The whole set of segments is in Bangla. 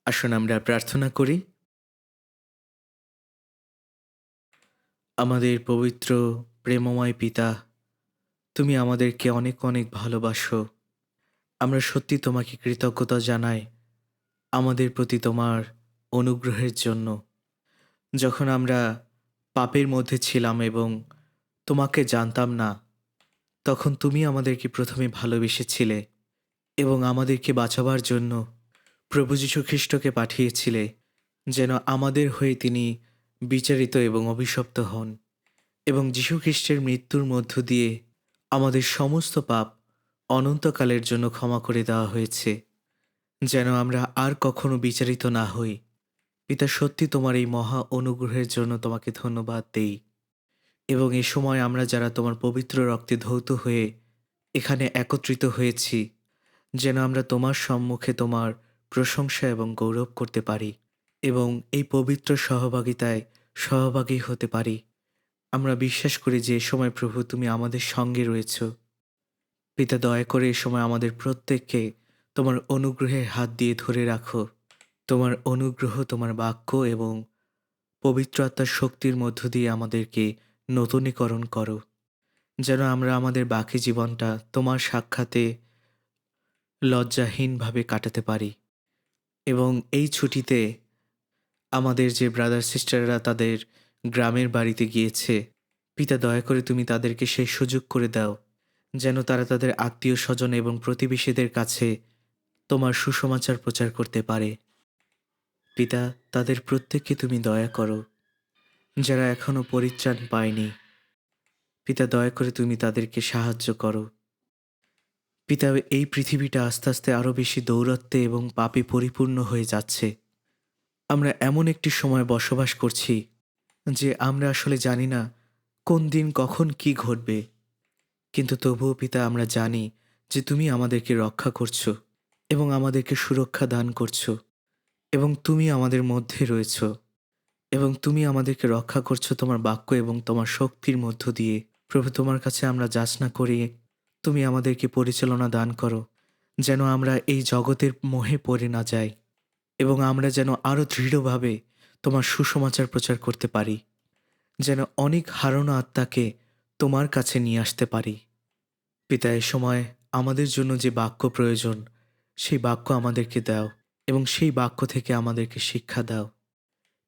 আসুন আমরা প্রার্থনা করি। আমাদের পবিত্র প্রেমময় পিতা, তুমি আমাদেরকে অনেক অনেক ভালোবাসো। আমরা সত্যি তোমাকে কৃতজ্ঞতা জানাই আমাদের প্রতি তোমার অনুগ্রহের জন্য। যখন আমরা পাপের মধ্যে ছিলাম এবং তোমাকে জানতাম না, তখন তুমি আমাদেরকে প্রথমে ভালোবেসেছিলে এবং আমাদেরকে বাঁচাবার জন্য প্রভু যীশু খ্রিস্টকে পাঠিয়েছিলে, যেন আমাদের হয়ে তিনি বিচারিত এবং অভিশপ্ত হন। এবং যীশু খ্রিস্টের মৃত্যুর মধ্য দিয়ে আমাদের সমস্ত পাপ অনন্তকালের জন্য ক্ষমা করে দেওয়া হয়েছে, যেন আমরা আর কখনো বিচারিত না হই। পিতা, সত্যি তোমার এই মহা অনুগ্রহের জন্য তোমাকে ধন্যবাদ দেই। এবং এ সময় আমরা যারা তোমার পবিত্র রক্তে ধৌত হয়ে এখানে একত্রিত হয়েছি, যেন আমরা তোমার সম্মুখে তোমার প্রশংসা এবং গৌরব করতে পারি এবং এই পবিত্র সহভাগিতায় সহভাগী হতে পারি। আমরা বিশ্বাস করি যে এ সময় প্রভু তুমি আমাদের সঙ্গে রয়েছ। পিতা, দয়া করে এ সময় আমাদের প্রত্যেককে তোমার অনুগ্রহের হাত দিয়ে ধরে রাখো। তোমার অনুগ্রহ, তোমার বাক্য এবং পবিত্র আত্মার শক্তির মধ্য দিয়ে আমাদেরকে নতুনীকরণ করো, যেন আমরা আমাদের বাকি জীবনটা তোমার সাক্ষাতে লজ্জাহীনভাবে কাটাতে পারি। এবং এই ছুটিতে আমাদের যে ব্রাদার সিস্টাররা তাদের গ্রামের বাড়িতে গিয়েছে, পিতা দয়া করে তুমি তাদেরকে সেই সুযোগ করে দাও, যেন তারা তাদের আত্মীয় স্বজন এবং প্রতিবেশীদের কাছে তোমার সুসমাচার প্রচার করতে পারে। পিতা, তাদের প্রত্যেককে তুমি দয়া করো, যারা এখনো পরিত্রাণ পায়নি। পিতা, দয়া করে তুমি তাদেরকে সাহায্য করো। পিতা, এই পৃথিবীটা আস্তে আস্তে আরও বেশি দৌরত্বে এবং পাপে পরিপূর্ণ হয়ে যাচ্ছে। আমরা এমন একটি সময় বসবাস করছি যে আমরা আসলে জানি না কোন দিন কখন কি ঘটবে। কিন্তু তবুও পিতা, আমরা জানি যে তুমি আমাদেরকে রক্ষা করছো এবং আমাদেরকে সুরক্ষা দান করছো এবং তুমি আমাদের মধ্যে রয়েছ এবং তুমি আমাদেরকে রক্ষা করছো তোমার বাক্য এবং তোমার শক্তির মধ্য দিয়ে। প্রভু, তোমার কাছে আমরা যাচনা করি, তুমি আমাদেরকে পরিচালনা দান করো, যেন আমরা এই জগতের মোহে পড়ে না যাই এবং আমরা যেন আরও দৃঢ়ভাবে তোমার সুসমাচার প্রচার করতে পারি, যেন অনেক হারানো আত্মাকে তোমার কাছে নিয়ে আসতে পারি। পিতা, এ সময় আমাদের জন্য যে বাক্য প্রয়োজন, সেই বাক্য আমাদেরকে দাও এবং সেই বাক্য থেকে আমাদেরকে শিক্ষা দাও।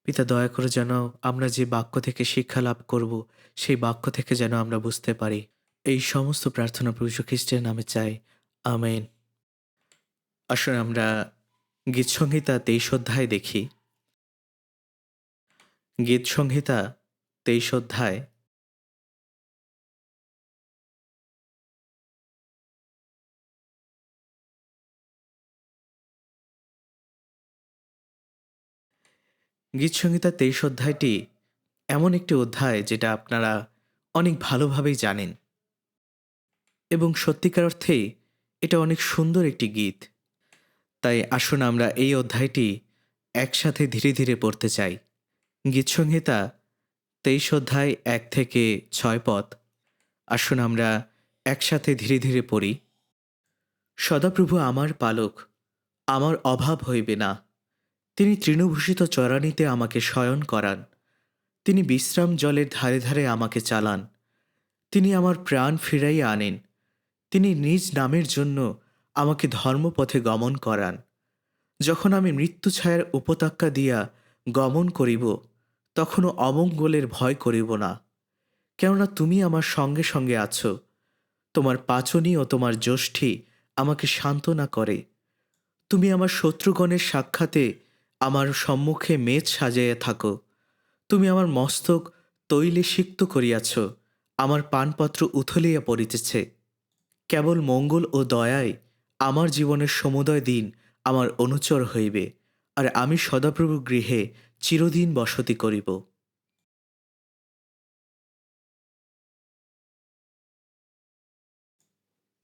পিতা, দয়া করে যেন আমরা যে বাক্য থেকে শিক্ষা লাভ করব, সেই বাক্য থেকে যেন আমরা বুঝতে পারি। এই সমস্ত প্রার্থনা প্রভু যীশু খ্রিস্টের নামে চাই, আমেন। আসুন আমরা গীতসংহিতা 23 অধ্যায় দেখি। গীতসংহিতা 23 অধ্যায়। গীতসংহিতা 23 অধ্যায়টি এমন একটি অধ্যায় যেটা আপনারা অনেক ভালোভাবেই জানেন এবং সত্যিকার অর্থেই এটা অনেক সুন্দর একটি গীত। তাই আসুন আমরা এই অধ্যায়টি একসাথে ধীরে ধীরে পড়তে চাই। গীতসংহিতা 23 অধ্যায় 1 থেকে 6 পদ। আসুন আমরা একসাথে ধীরে ধীরে পড়ি। সদাপ্রভু আমার পালক, আমার অভাব হইবে না। তিনি তৃণভূষিত চরানিতে আমাকে শয়ন করান। তিনি বিশ্রাম জলের ধারে ধারে আমাকে চালান। তিনি আমার প্রাণ ফিরাইয়া আনেন। তিনি নিজ নামের জন্য আমাকে ধর্মপথে গমন করান। যখন আমি মৃত্যু ছায়ার উপত্যকা দিয়া গমন করিব, তখনও অমঙ্গলের ভয় করিব না, কেননা তুমি আমার সঙ্গে সঙ্গে আছো। তোমার পাচনী ও তোমার যষ্ঠী আমাকে সান্ত্বনা করে। তুমি আমার শত্রুগণের সাক্ষাতে আমার সম্মুখে মেজ সাজাইয়া থাকো। তুমি আমার মস্তক তৈলে সিক্ত করিয়াছ, আমার পানপত্র উথলিয়া পড়িতেছে। কেবল মঙ্গল ও দয়ায় আমার জীবনের সমুদয় দিন আমার অনুচর হইবে, আর আমি সদাপ্রভু গৃহে চিরদিন বসতি করিব।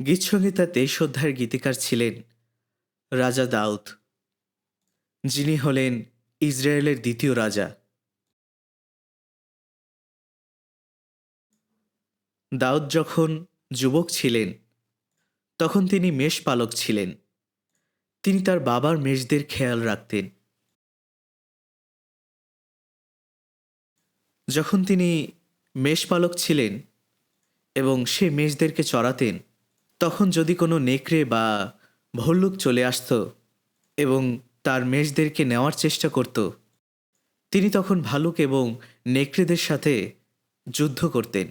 গীতসংহিতা 23 অধ্যায়ের গীতিকার ছিলেন রাজা দাউদ, যিনি হলেন ইসরায়েলের দ্বিতীয় রাজা। দাউদ যখন যুবক ছিলেন, তখন তিনি মেষপালক ছিলেন। তিনি তার বাবার মেষদের খেয়াল রাখতেন। যখন তিনি মেষপালক ছিলেন এবং সে মেষদেরকে চড়াতেন, তখন যদি কোনো নেকড়ে বা ভল্লুক চলে আসতো এবং তার মেষদেরকে নেওয়ার চেষ্টা করত, তিনি তখন ভালুক এবং নেকড়েদের সাথে যুদ্ধ করতেন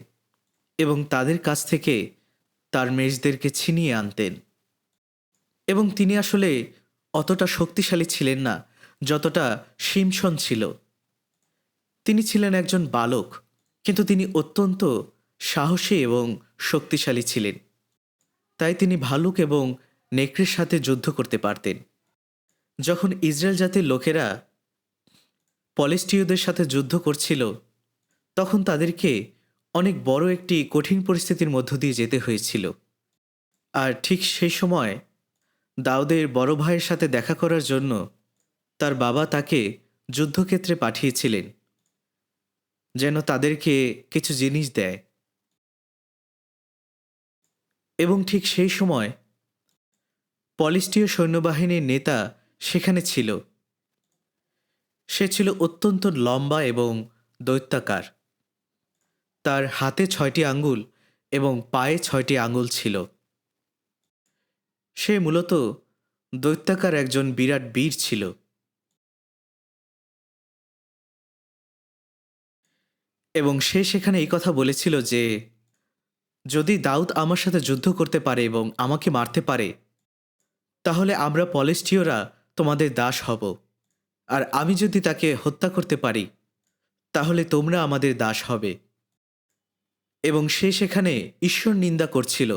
এবং তাদের কাছ থেকে তার মেষদেরকে ছিনিয়ে আনতেন। এবং তিনি আসলে অতটা শক্তিশালী ছিলেন না যতটা শিমশন ছিল। তিনি ছিলেন একজন বালক, কিন্তু তিনি অত্যন্ত সাহসী এবং শক্তিশালী ছিলেন। তাই তিনি ভালুক এবং নেকড়ের সাথে যুদ্ধ করতে পারতেন। যখন ইসরায়েল জাতির লোকেরা পলিস্টীয়দের সাথে যুদ্ধ করছিল, তখন তাদেরকে অনেক বড় একটি কঠিন পরিস্থিতির মধ্য দিয়ে যেতে হয়েছিল। আর ঠিক সেই সময় দাউদের বড় ভাইয়ের সাথে দেখা করার জন্য তার বাবা তাকে যুদ্ধক্ষেত্রে পাঠিয়েছিলেন, যেন তাদেরকে কিছু জিনিস দেয়। এবং ঠিক সেই সময় পলিস্টীয় সৈন্যবাহিনীর নেতা সেখানে ছিল। সে ছিল অত্যন্ত লম্বা এবং দৈত্যাকার। তার হাতে 6টি আঙ্গুল এবং পায়ে 6টি আঙ্গুল ছিল। সে মূলত দৈত্যাকার একজন বিরাট বীর ছিল। এবং সে সেখানে এই কথা বলেছিল যে, যদি দাউদ আমার সাথে যুদ্ধ করতে পারে এবং আমাকে মারতে পারে, তাহলে আমরা পলিস্টীয়রা তোমাদের দাস হব। আর আমি যদি তাকে হত্যা করতে পারি, তাহলে তোমরা আমাদের দাস হবে। এবং সে সেখানে ঈশ্বর নিন্দা করছিল।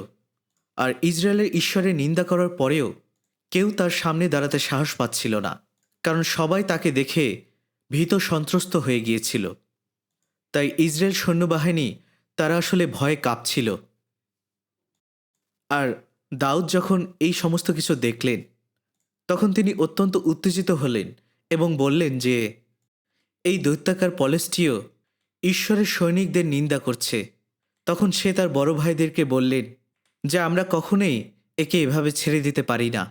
আর ইসরায়েলের ঈশ্বরের নিন্দা করার পরেও কেউ তার সামনে দাঁড়াতে সাহস পাচ্ছিল না, কারণ সবাই তাকে দেখে ভীত সন্ত্রস্ত হয়ে গিয়েছিল। তাই ইসরায়েল সৈন্যবাহিনী তারা আসলে ভয়ে কাঁপছিল। আর দাউদ যখন এই সমস্ত কিছু দেখলেন, তখন তিনি অত্যন্ত উত্তেজিত হলেন এবং বললেন যে, এই দৈত্যাকার পলেস্টীয় ঈশ্বরের সৈনিকদের নিন্দা করছে। তখন সে তার বড় ভাইদেরকে বললেন যে, আমরা কখনোই একে এভাবে ছেড়ে দিতে পারি না।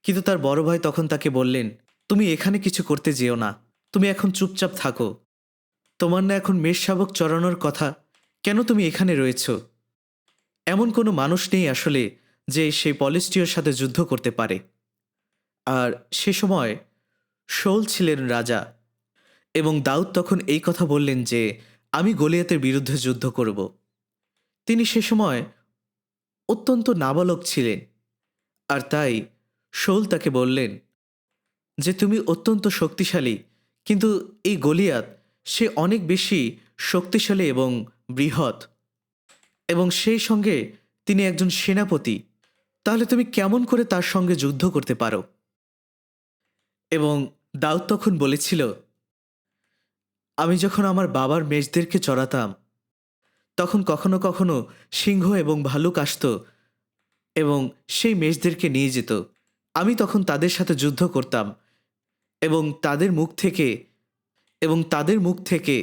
কিন্তু তার বড় ভাই তখন তাকে বললেন, তুমি এখানে কিছু করতে যেও না, তুমি এখন চুপচাপ থাকো। তোমার না এখন মেষ শাবক চড়ানোর কথা, কেন তুমি এখানে রয়েছ? এমন কোনো মানুষ নেই আসলে যে সেই পলিস্টীয়র সাথে যুদ্ধ করতে পারে। আর সে সময় শৌল ছিলেন রাজা, এবং দাউদ তখন এই কথা বললেন যে, আমি গলিয়াতের বিরুদ্ধে যুদ্ধ করব। তিনি সে সময় অত্যন্ত নাবালক ছিলেন। আর তাই শৌল তাকে বললেন যে, তুমি অত্যন্ত শক্তিশালী, কিন্তু এই গলিয়াত সে অনেক বেশি শক্তিশালী এবং বৃহৎ, এবং সেই সঙ্গে তিনি একজন সেনাপতি। তাহলে তুমি কেমন করে তার সঙ্গে যুদ্ধ করতে পারো? এবং দাউদ তখন বলেছিল, আমি যখন আমার বাবার মেষদেরকে চড়াতাম, তখন কখনো কখনো সিংহ এবং ভালুক আসতো এবং সেই মেষদেরকে নিয়ে যেত। আমি তখন তাদের সাথে যুদ্ধ করতাম এবং তাদের মুখ থেকে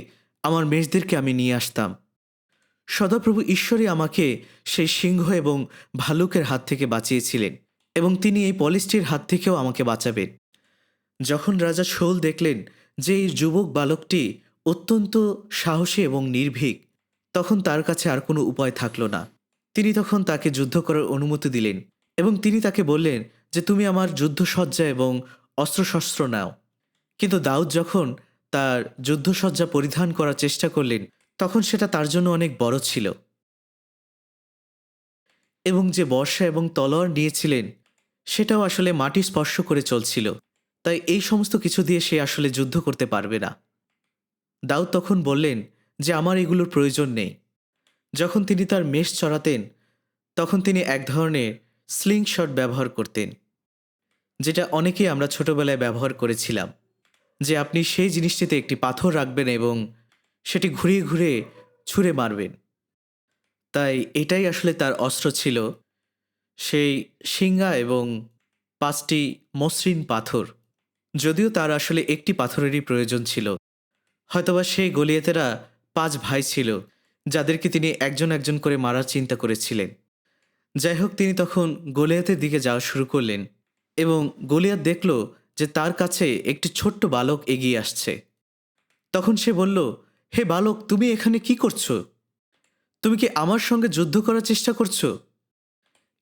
আমার মেষদেরকে আমি নিয়ে আসতাম। সদাপ্রভু ঈশ্বরই আমাকে সেই সিংহ এবং ভালুকের হাত থেকে বাঁচিয়েছিলেন, এবং তিনি এই পলিস্টির হাত থেকেও আমাকে বাঁচাবেন। যখন রাজা শৌল দেখলেন যে এই যুবক বালকটি অত্যন্ত সাহসী এবং নির্ভীক, তখন তার কাছে আর কোনো উপায় থাকল না। তিনি তখন তাকে যুদ্ধ করার অনুমতি দিলেন এবং তিনি তাকে বললেন যে, তুমি আমার যুদ্ধসজ্জা এবং অস্ত্রশস্ত্র নাও। কিন্তু দাউদ যখন তার যুদ্ধসজ্জা পরিধান করার চেষ্টা করলেন, তখন সেটা তার জন্য অনেক বড় ছিল, এবং যে বর্শা এবং তলোয়ার নিয়েছিলেন সেটাও আসলে মাটি স্পর্শ করে চলছিল। তাই এই সমস্ত কিছু দিয়ে সে আসলে যুদ্ধ করতে পারবে না। দাউদ তখন বললেন যে, আমার এগুলোর প্রয়োজন নেই। যখন তিনি তার মেষ চড়াতেন, তখন তিনি এক ধরনের স্লিং শট ব্যবহার করতেন, যেটা অনেকেই আমরা ছোটবেলায় ব্যবহার করেছিলাম, যে আপনি সেই জিনিসটিতে একটি পাথর রাখবেন এবং সেটি ঘুরিয়ে ঘুরিয়ে ছুঁড়ে মারবেন। তাই এটাই আসলে তার অস্ত্র ছিল, সেই শিঙ্গা এবং 5টি মসৃণ পাথর। যদিও তার আসলে একটি পাথরেরই প্রয়োজন ছিল। হয়তোবা সেই গলিয়াতেরা 5 ভাই ছিল, যাদেরকে তিনি একজন একজন করে মারার চিন্তা করেছিলেন। যাই হোক, তিনি তখন গলিয়াতের দিকে যাওয়া শুরু করলেন এবং গলিয়াত দেখল যে তার কাছে একটি ছোট্ট বালক এগিয়ে আসছে। তখন সে বলল, হে বালক, তুমি এখানে কি করছো? তুমি কি আমার সঙ্গে যুদ্ধ করার চেষ্টা করছো?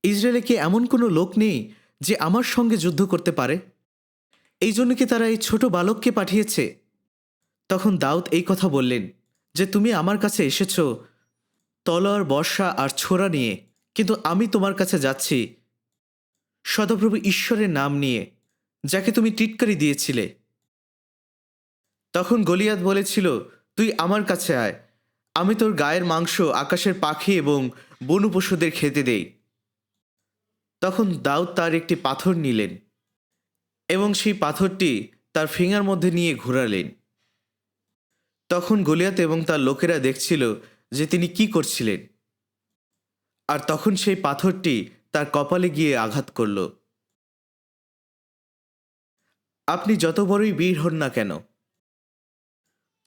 ইসরায়েলে কি এমন কোনো লোক নেই যে আমার সঙ্গে যুদ্ধ করতে পারে? এই জন্য কি তারা এই ছোট বালককে পাঠিয়েছে? তখন দাউদ এই কথা বললেন যে, তুমি আমার কাছে এসেছো তলোয়ার, বর্শা আর ছোরা নিয়ে, কিন্তু আমি তোমার কাছে যাচ্ছি সদাপ্রভু ঈশ্বরের নাম নিয়ে, যাকে তুমি টিটকারি দিয়েছিলে। তখন গলিয়াত বলেছিল, তুই আমার কাছে আয়, আমি তোর গায়ের মাংস আকাশের পাখি এবং বনু পশুদের খেতে দেই। তখন দাউদ তার একটি পাথর নিলেন এবং সেই পাথরটি তার ফিঙার মধ্যে নিয়ে ঘোরালেন। তখন গলিয়াত এবং তার লোকেরা দেখছিল যে তিনি কি করছিলেন, আর তখন সেই পাথরটি তার কপালে গিয়ে আঘাত করল। আপনি যত বড়ই বীর হন না কেন,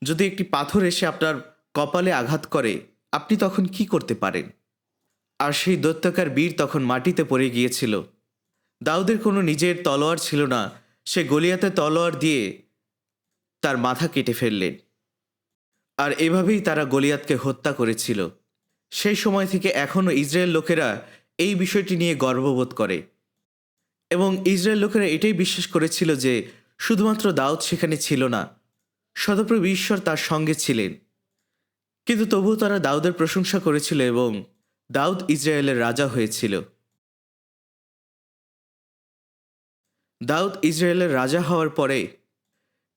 যদি একটি পাথর এসে আপনার কপালে আঘাত করে, আপনি তখন কি করতে পারেন? আর সেই দৈত্যকার বীর তখন মাটিতে পড়ে গিয়েছিল। দাউদের কোনো নিজের তলোয়ার ছিল না, সে গলিয়াতের তলোয়ার দিয়ে তার মাথা কেটে ফেললেন। আর এভাবেই তারা গলিয়াতকে হত্যা করেছিল। সেই সময় থেকে এখনও ইসরায়েল লোকেরা এই বিষয়টি নিয়ে গর্ববোধ করে, এবং ইসরায়েল লোকেরা এটাই বিশ্বাস করেছিল যে শুধুমাত্র দাউদ সেখানে ছিল না, সদাপ্রভু ঈশ্বর তার সঙ্গে ছিলেন। কিন্তু তবুও তারা দাউদের প্রশংসা করেছিল এবং দাউদ ইসরায়েলের রাজা হয়েছিল। দাউদ ইসরায়েলের রাজা হওয়ার পরে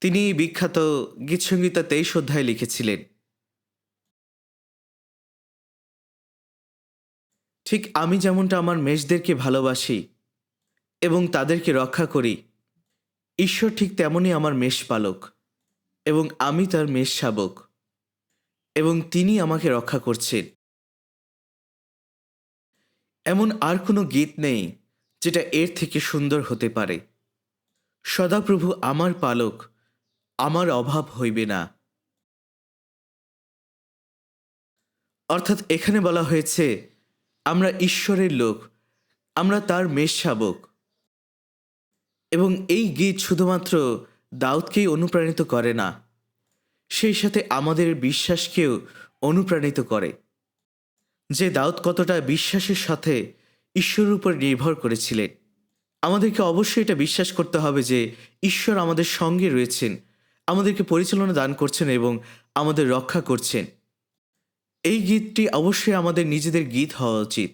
তিনি এই বিখ্যাত গীতসংহিতা 23 অধ্যায় লিখেছিলেন। ঠিক আমি যেমনটা আমার মেষদেরকে ভালোবাসি এবং তাদেরকে রক্ষা করি, ঈশ্বর ঠিক তেমনই আমার মেষপালক এবং আমি তার মেষ শাবক, এবং তিনি আমাকে রক্ষা করছেন। এমন আর কোনো গীত নেই যেটা এর থেকে সুন্দর হতে পারে। সদাপ্রভু আমার পালক, আমার অভাব হইবে না। অর্থাৎ এখানে বলা হয়েছে আমরা ঈশ্বরের লোক, আমরা তার মেষ শাবক। এবং এই গীত শুধুমাত্র দাউদকেই অনুপ্রাণিত করে না, সেই সাথে আমাদের বিশ্বাসকেও অনুপ্রাণিত করে, যে দাউদ কতটা বিশ্বাসের সাথে ঈশ্বরের উপর নির্ভর করেছিলেন। আমাদেরকে অবশ্যই এটা বিশ্বাস করতে হবে যে ঈশ্বর আমাদের সঙ্গে রয়েছেন, আমাদেরকে পরিচালনা দান করছেন এবং আমাদের রক্ষা করছেন। এই গীতটি অবশ্যই আমাদের নিজেদের গীত হওয়া উচিত।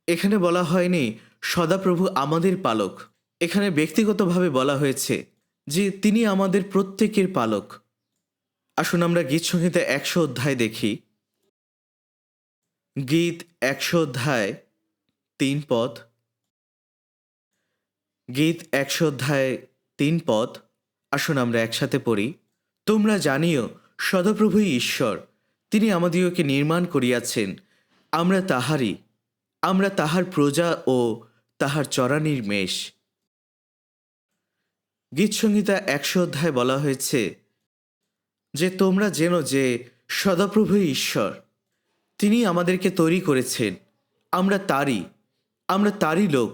এখানে বলা হয়নি সদাপ্রভু আমাদের পালক, এখানে ব্যক্তিগতভাবে বলা হয়েছে যে তিনি আমাদের প্রত্যেকের পালক। আসুন আমরা গীতসংহিতা 100 অধ্যায় দেখি। গীত 100 অধ্যায় 3 পদ। গীত 100 অধ্যায় 3 পদ। আসুন আমরা একসাথে পড়ি। তোমরা জানিও সদাপ্রভুই ঈশ্বর, তিনি আমাদিগকে নির্মাণ করিয়াছেন, আমরা তাহারই, আমরা তাহার প্রজা ও তাহার চরানির মেষ। গীতসংহিতা 100 অধ্যায় বলা হয়েছে যে তোমরা জেনো যে সদাপ্রভুই ঈশ্বর, তিনি আমাদেরকে তৈরি করেছেন, আমরা তারই লোক,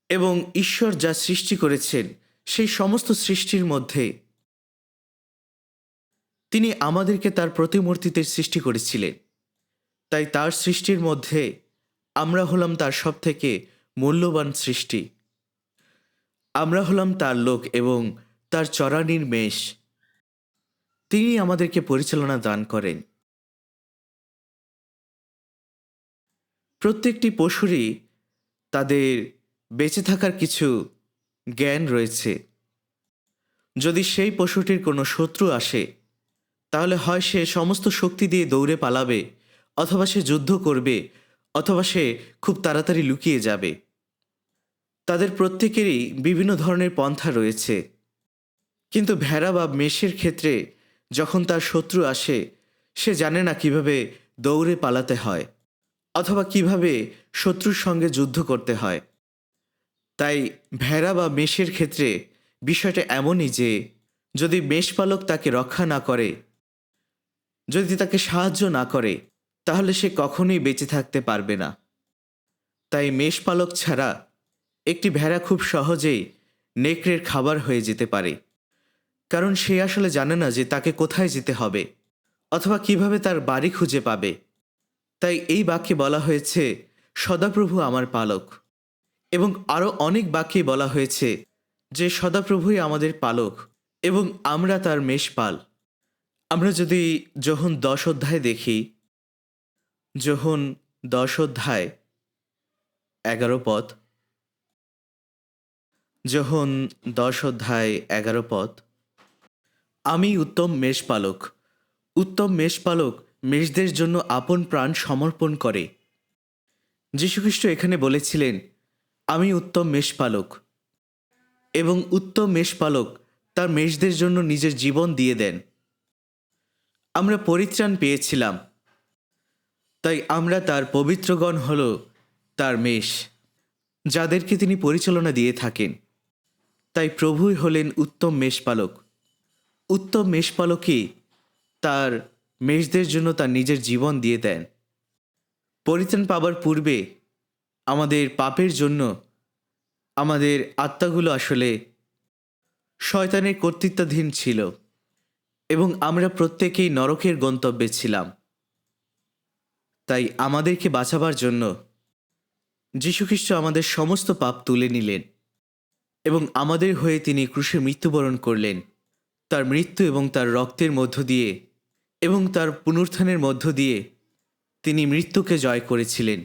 এবং ঈশ্বর যা সৃষ্টি করেছেন সেই সমস্ত সৃষ্টির মধ্যে তিনি আমাদেরকে তার প্রতিমূর্তিতে সৃষ্টি করেছিলেন। তাই তার সৃষ্টির মধ্যে আমরা হলাম তার সবথেকে মূল্যবান সৃষ্টি। আমরা হলাম তার লোক এবং তার চরানির মেষ। তিনি আমাদেরকে পরিচালনা দান করেন। প্রত্যেকটি পশুরই তাদের বেঁচে থাকার কিছু জ্ঞান রয়েছে। যদি সেই পশুটির কোনো শত্রু আসে, তাহলে হয় সে সমস্ত শক্তি দিয়ে দৌড়ে পালাবে, অথবা সে যুদ্ধ করবে, অথবা সে খুব তাড়াতাড়ি লুকিয়ে যাবে। তাদের প্রত্যেকেরই বিভিন্ন ধরনের পন্থা রয়েছে। কিন্তু ভেড়া বা মেষের ক্ষেত্রে যখন তার শত্রু আসে, সে জানে না কিভাবে দৌড়ে পালাতে হয়, অথবা কিভাবে শত্রুর সঙ্গে যুদ্ধ করতে হয়। তাই ভেড়া বা মেষের ক্ষেত্রে বিষয়টা এমনই যে যদি মেষপালক তাকে রক্ষা না করে, যদি তাকে সাহায্য না করে, তাহলে সে কখনোই বেঁচে থাকতে পারবে না। তাই মেষপালক ছাড়া একটি ভেড়া খুব সহজেই নেকড়ের খাবার হয়ে যেতে পারে। কারণ সে আসলে জানে না যে তাকে কোথায় যেতে হবে অথবা কিভাবে তার বাড়ি খুঁজে পাবে। তাই এই বাক্যে বলা হয়েছে, সদাপ্রভু আমার পালক। এবং আরও অনেক বাক্যে বলা হয়েছে যে সদাপ্রভুই আমাদের পালক এবং আমরা তার মেষপাল। আমরা যদি যোহন 10 অধ্যায় দেখি, যোহন 10 অধ্যায় 11 পদ, যোহন 10 অধ্যায় 11 পদ, আমি উত্তম মেষপালক। উত্তম মেষপালক মেষদের জন্য আপন প্রাণ সমর্পণ করে। যীশুখ্রিস্ট এখানে বলেছিলেন, আমি উত্তম মেষপালক, এবং উত্তম মেষপালক তার মেষদের জন্য নিজের জীবন দিয়ে দেন। আমরা পরিত্রাণ পেয়েছিলাম, তাই আমরা তার পবিত্রগণ হল তার মেষ, যাদেরকে তিনি পরিচালনা দিয়ে থাকেন। তাই প্রভুই হলেন উত্তম মেষপালক। উত্তম মেষপালকই তার মেষদের জন্য তার নিজের জীবন দিয়ে দেন। পরিত্রাণ পাবার পূর্বে আমাদের পাপের জন্য আমাদের আত্মাগুলো আসলে শয়তানের কর্তৃত্বাধীন ছিল এবং আমরা প্রত্যেকেই নরকের গন্তব্যে ছিলাম। তাই আমাদেরকে বাঁচাবার জন্য যীশুখ্রিস্ট আমাদের সমস্ত পাপ তুলে নিলেন এবং আমাদের হয়ে তিনি ক্রুশে মৃত্যুবরণ করলেন। তার মৃত্যু এবং তার রক্তের মধ্য দিয়ে এবং তার পুনরুত্থানের মধ্য দিয়ে তিনি মৃত্যুকে জয় করেছিলেন।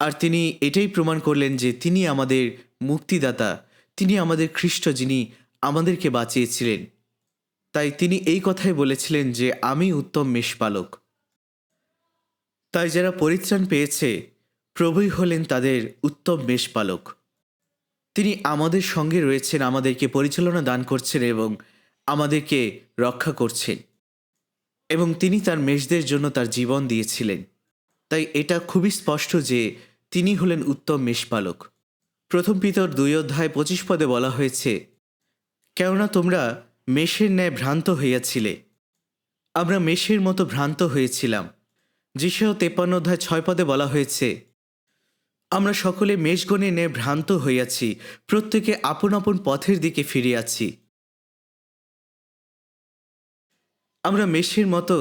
আর তিনি এটাই প্রমাণ করলেন যে তিনি আমাদের মুক্তিদাতা, তিনি আমাদের খ্রিস্ট, যিনি আমাদেরকে বাঁচিয়েছিলেন। তাই তিনি এই কথাই বলেছিলেন যে আমি উত্তম মেষপালক। তাই যারা পরিত্রাণ পেয়েছে, প্রভুই হলেন তাদের উত্তম মেষপালক। তিনি আমাদের সঙ্গে রয়েছেন, আমাদেরকে পরিচালনা দান করছেন এবং আমাদেরকে রক্ষা করছেন, এবং তিনি তার মেষদের জন্য তার জীবন দিয়েছিলেন। তাই এটা খুবই স্পষ্ট যে তিনি হলেন উত্তম মেষপালক। প্রথম পিতর 2 অধ্যায় 25 পদে বলা হয়েছে, কেননা তোমরা মেষের ন্যায় ভ্রান্ত হইয়াছিলে। আমরা মেষের মতো ভ্রান্ত হয়েছিলাম। যিশায়া 53 অধ্যায় 6 পদে বলা হয়েছে, আমরা সকলে মেষগণের ন্যায় ভ্রান্ত হইয়াছি, প্রত্যেকে আপন আপন পথের দিকে ফিরিয়াছি। আমরা মেষের মতো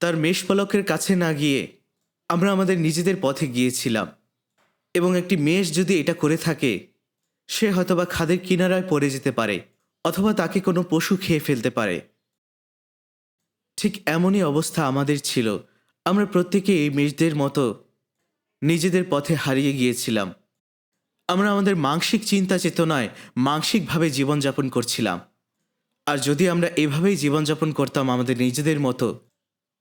তার মেষপালকের কাছে না গিয়ে আমরা আমাদের নিজেদের পথে গিয়েছিলাম। এবং একটি মেষ যদি এটা করে থাকে, সে হয়তোবা খাদের কিনারায় পড়ে যেতে পারে অথবা তাকে কোনো পশু খেয়ে ফেলতে পারে। ঠিক এমনই অবস্থা আমাদের ছিল। আমরা প্রত্যেকে এই মেষদের মতো নিজেদের পথে হারিয়ে গিয়েছিলাম। আমরা আমাদের মানসিক চিন্তা চেতনায় মানসিকভাবে জীবনযাপন করছিলাম। আর যদি আমরা এভাবেই জীবনযাপন করতাম আমাদের নিজেদের মতো,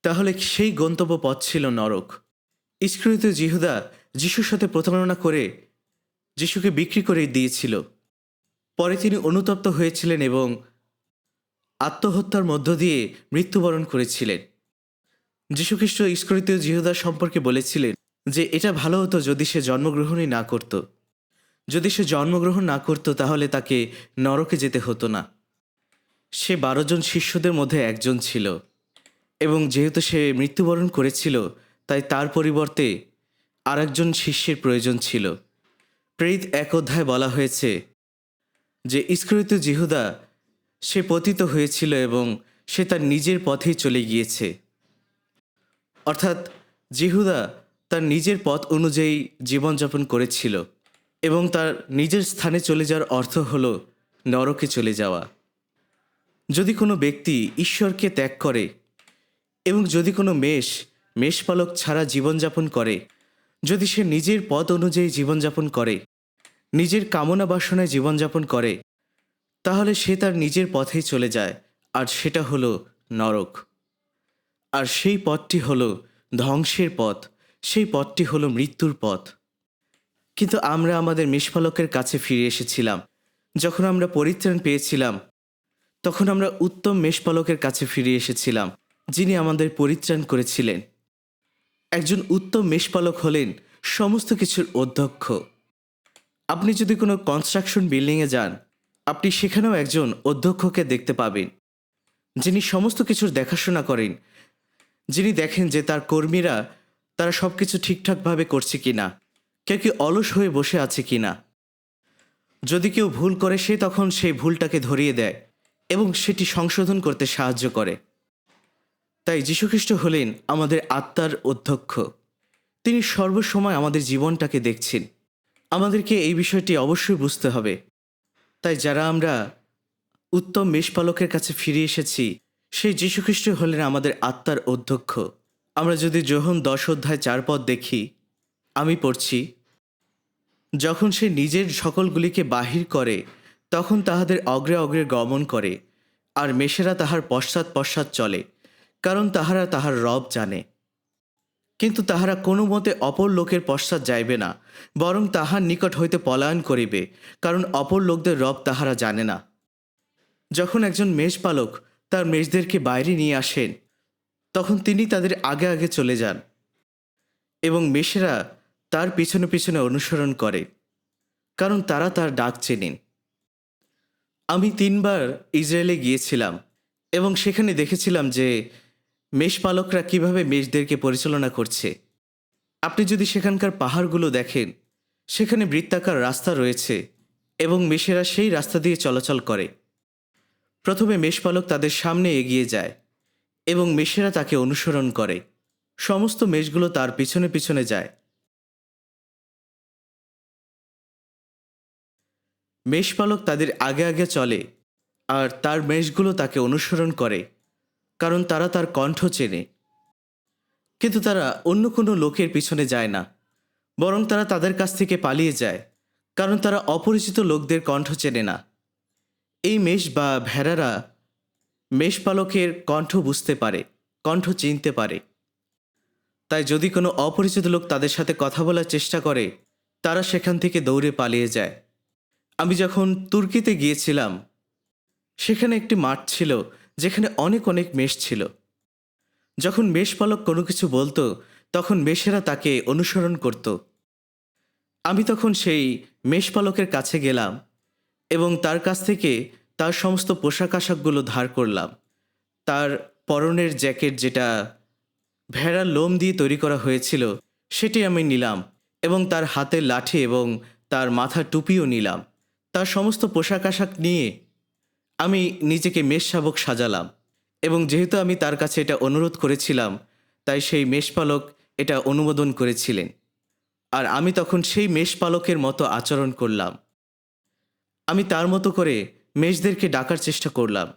তাহলে সেই গন্তব্য পথ ছিল নরক। ইস্করিওত জিহুদা যিশুর সাথে প্রতারণা করে যিশুকে বিক্রি করে দিয়েছিল। পরে তিনি অনুতপ্ত হয়েছিলেন এবং আত্মহত্যার মধ্য দিয়ে মৃত্যুবরণ করেছিলেন। যীশুখ্রিস্ট ইস্করিওত জিহুদা সম্পর্কে বলেছিলেন যে এটা ভালো হতো যদি সে জন্মগ্রহণই না করত। যদি সে জন্মগ্রহণ না করত তাহলে তাকে নরকে যেতে হতো না। সে 12 জন শিষ্যদের মধ্যে একজন ছিল এবং যেহেতু সে মৃত্যুবরণ করেছিল, তাই তার পরিবর্তে আরেকজন শিষ্যের প্রয়োজন ছিল। প্রেরিত 1 অধ্যায় বলা হয়েছে যে ইস্করিওত জিহুদা সে পতিত হয়েছিল এবং সে তার নিজের পথেই চলে গিয়েছে। অর্থাৎ জিহুদা তার নিজের পথ অনুযায়ী জীবনযাপন করেছিল এবং তার নিজের স্থানে চলে যাওয়ার অর্থ হল নরকে চলে যাওয়া। যদি কোনো ব্যক্তি ঈশ্বরকে ত্যাগ করে এবং যদি কোনো মেষপালক ছাড়া জীবনযাপন করে, যদি সে নিজের পথ অনুযায়ী জীবনযাপন করে, নিজের কামনা বাসনায় জীবনযাপন করে, তাহলে সে তার নিজের পথেই চলে যায়, আর সেটা হলো নরক। আর সেই পথটি হলো ধ্বংসের পথ, সেই পথটি হলো মৃত্যুর পথ। কিন্তু আমরা আমাদের মেষপালকের কাছে ফিরে এসেছিলাম। যখন আমরা পরিত্রাণ পেয়েছিলাম, তখন আমরা উত্তম মেষপালকের কাছে ফিরে এসেছিলাম, যিনি আমাদের পরিত্রাণ করেছিলেন। একজন উত্তম মেষপালক হলেন সমস্ত কিছুর অধ্যক্ষ। আপনি যদি কোনো কনস্ট্রাকশন বিল্ডিংয়ে যান, আপনি সেখানেও একজন অধ্যক্ষকে দেখতে পাবেন, যিনি সমস্ত কিছুর দেখাশোনা করেন, যিনি দেখেন যে তার কর্মীরা তারা সব কিছু ঠিকঠাকভাবে করছে কিনা, কেউ কি অলস হয়ে বসে আছে কিনা। যদি কেউ ভুল করে, সে তখন সেই ভুলটাকে ধরিয়ে দেয় এবং সেটি সংশোধন করতে সাহায্য করে। তাই যীশুখ্রিস্ট হলেন আমাদের আত্মার অধ্যক্ষ। তিনি সর্বসময় আমাদের জীবনটাকে দেখছেন। আমাদেরকে এই বিষয়টি অবশ্যই বুঝতে হবে। তাই যারা আমরা উত্তম মেষপালকের কাছে ফিরে এসেছি, সেই যীশুখ্রিস্ট হলেন আমাদের আত্মার অধ্যক্ষ। আমরা যদি যোহন 10:4 দেখি, আমি পড়ছি, যখন সে নিজের সকলগুলিকে বাহির করে, তখন তাহাদের অগ্রে অগ্রে গমন করে, আর মেষেরা তাহার পশ্চাৎ পশ্চাৎ চলে, কারণ তাহারা তাহার রব জানে। কিন্তু তাহারা কোনো মতে অপর লোকের পশ্চাৎ যাইবে না, বরং তাহার নিকট হইতে পলায়ন করিবে, কারণ অপর লোকদের রব তাহারা জানে না। যখন একজন মেষপালক তার মেষদেরকে বাইরে নিয়ে আসেন, তখন তিনি তাদের আগে আগে চলে যান এবং মেষেরা তার পিছনে পিছনে অনুসরণ করে, কারণ তারা তার ডাক চেনেন। আমি 3বার ইসরায়েলে গিয়েছিলাম এবং সেখানে দেখেছিলাম যে মেষপালকরা কিভাবে মেষদেরকে পরিচালনা করছে। আপনি যদি সেখানকার পাহাড়গুলো দেখেন, সেখানে বৃত্তাকার রাস্তা রয়েছে এবং মেষেরা সেই রাস্তা দিয়ে চলাচল করে। প্রথমে মেষপালক তাদের সামনে এগিয়ে যায় এবং মেষেরা তাকে অনুসরণ করে। সমস্ত মেষগুলো তার পিছনে পিছনে যায়। মেষপালক তাদের আগে আগে চলে আর তার মেষগুলো তাকে অনুসরণ করে, কারণ তারা তার কণ্ঠ চেনে। কিন্তু তারা অন্য কোনো লোকের পিছনে যায় না, বরং তারা তাদের কাছ থেকে পালিয়ে যায়, কারণ তারা অপরিচিত লোকদের কণ্ঠ চেনে না। এই মেষ বা ভেড়ারা মেষপালকের কণ্ঠ বুঝতে পারে, কণ্ঠ চিনতে পারে। তাই যদি কোনো অপরিচিত লোক তাদের সাথে কথা বলার চেষ্টা করে, তারা সেখান থেকে দৌড়ে পালিয়ে যায়। আমি যখন তুর্কিতে গিয়েছিলাম, সেখানে একটি মাঠ ছিল যেখানে অনেক অনেক মেষ ছিল। যখন মেষপালক কোনো কিছু বলতো, তখন মেষেরা তাকে অনুসরণ করত। আমি তখন সেই মেষপালকের কাছে গেলাম এবং তার কাছ থেকে তার সমস্ত পোশাক আশাকগুলো ধার করলাম। তার পরনের জ্যাকেট, যেটা ভেড়ার লোম দিয়ে তৈরি করা হয়েছিল, সেটি আমি নিলাম এবং তার হাতের লাঠি এবং তার মাথার টুপিও নিলাম। তার সমস্ত পোশাক আশাক নিয়ে আমি নিজেকে মেষশাবক সাজালাম এবং যেহেতু আমি তার কাছে এটা অনুরোধ করেছিলাম, তাই সেই মেষপালক এটা অনুমোদন করেছিলেন। আর আমি তখন সেই মেষপালকের মতো আচরণ করলাম। আমি তার মতো করে মেষদেরকে ডাকার চেষ্টা করলাম,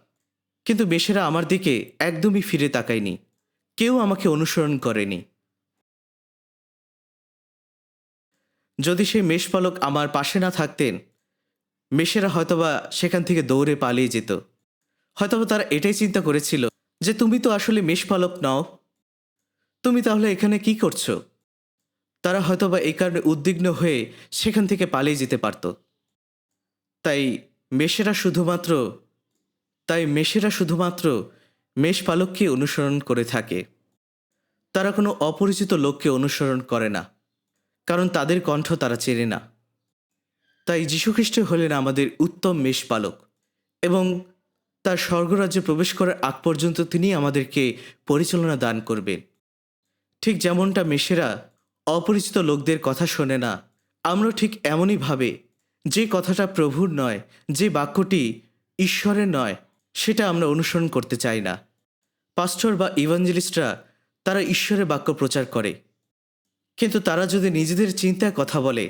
কিন্তু মেষেরা আমার দিকে একদমই ফিরে তাকায়নি। কেউ আমাকে অনুসরণ করেনি। যদি সেই মেষপালক আমার পাশে না থাকতেন, মেষেরা হয়তোবা সেখান থেকে দৌড়ে পালিয়ে যেত। হয়তোবা তারা এটাই চিন্তা করেছিল যে তুমি তো আসলে মেষপালক নও, তুমি তাহলে এখানে কি করছো। তারা হয়তোবা এই কারণে উদ্বিগ্ন হয়ে সেখান থেকে পালিয়ে যেতে পারত। তাই মেষেরা শুধুমাত্র মেষপালককে অনুসরণ করে থাকে। তারা কোনো অপরিচিত লোককে অনুসরণ করে না, কারণ তাদের কণ্ঠ তারা চেনে না। তাই যীশুখ্রিস্ট হলেন আমাদের উত্তম মেষপালক এবং তার স্বর্গরাজ্যে প্রবেশ করার আগ পর্যন্ত তিনি আমাদেরকে পরিচালনা দান করবেন। ঠিক যেমনটা মেষেরা অপরিচিত লোকদের কথা শোনে না, আমরা ঠিক এমনইভাবে যে কথাটা প্রভুর নয়, যে বাক্যটি ঈশ্বরের নয়, সেটা আমরা অনুসরণ করতে চাই না। পাস্টর বা ইভাঞ্জেলিস্টরা তারা ঈশ্বরের বাক্য প্রচার করে, কিন্তু তারা যদি নিজেদের চিন্তায় কথা বলে,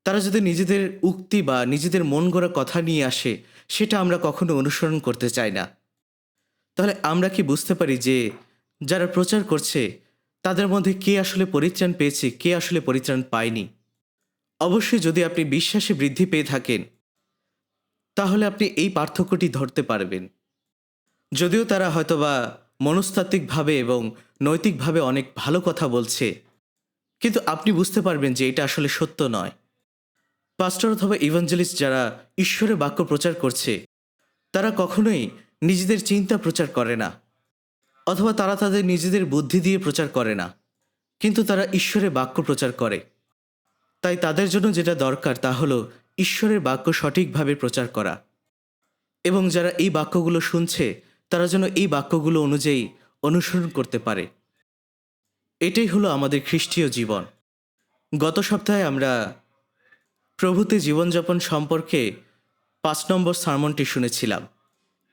তারা যদি নিজেদের উক্তি বা নিজেদের মন গড়া কথা নিয়ে আসে, সেটা আমরা কখনো অনুসরণ করতে চাই না। তাহলে আমরা কি বুঝতে পারি যে যারা প্রচার করছে তাদের মধ্যে কে আসলে পরিত্রাণ পেয়েছে, কে আসলে পরিত্রাণ পায়নি? অবশ্যই যদি আপনি বিশ্বাসে বৃদ্ধি পেয়ে থাকেন, তাহলে আপনি এই পার্থক্যটি ধরতে পারবেন। যদিও তারা হয়তোবা মনস্তাত্ত্বিকভাবে এবং নৈতিকভাবে অনেক ভালো কথা বলছে, কিন্তু আপনি বুঝতে পারবেন যে এটা আসলে সত্য নয়। পাস্টর অথবা ইভাঞ্জেলিস্ট যারা ঈশ্বরের বাক্য প্রচার করছে, তারা কখনোই নিজেদের চিন্তা প্রচার করে না, অথবা তারা তাদের নিজেদের বুদ্ধি দিয়ে প্রচার করে না, কিন্তু তারা ঈশ্বরের বাক্য প্রচার করে। তাই তাদের জন্য যেটা দরকার তা হলো ঈশ্বরের বাক্য সঠিকভাবে প্রচার করা, এবং যারা এই বাক্যগুলো শুনছে তারা যেন এই বাক্যগুলো অনুযায়ী অনুসরণ করতে পারে। এটাই হলো আমাদের খ্রিস্টীয় জীবন। গত সপ্তাহে আমরা প্রভুতে জীবনযাপন সম্পর্কে 5 নম্বর সারমনটি শুনেছিলাম।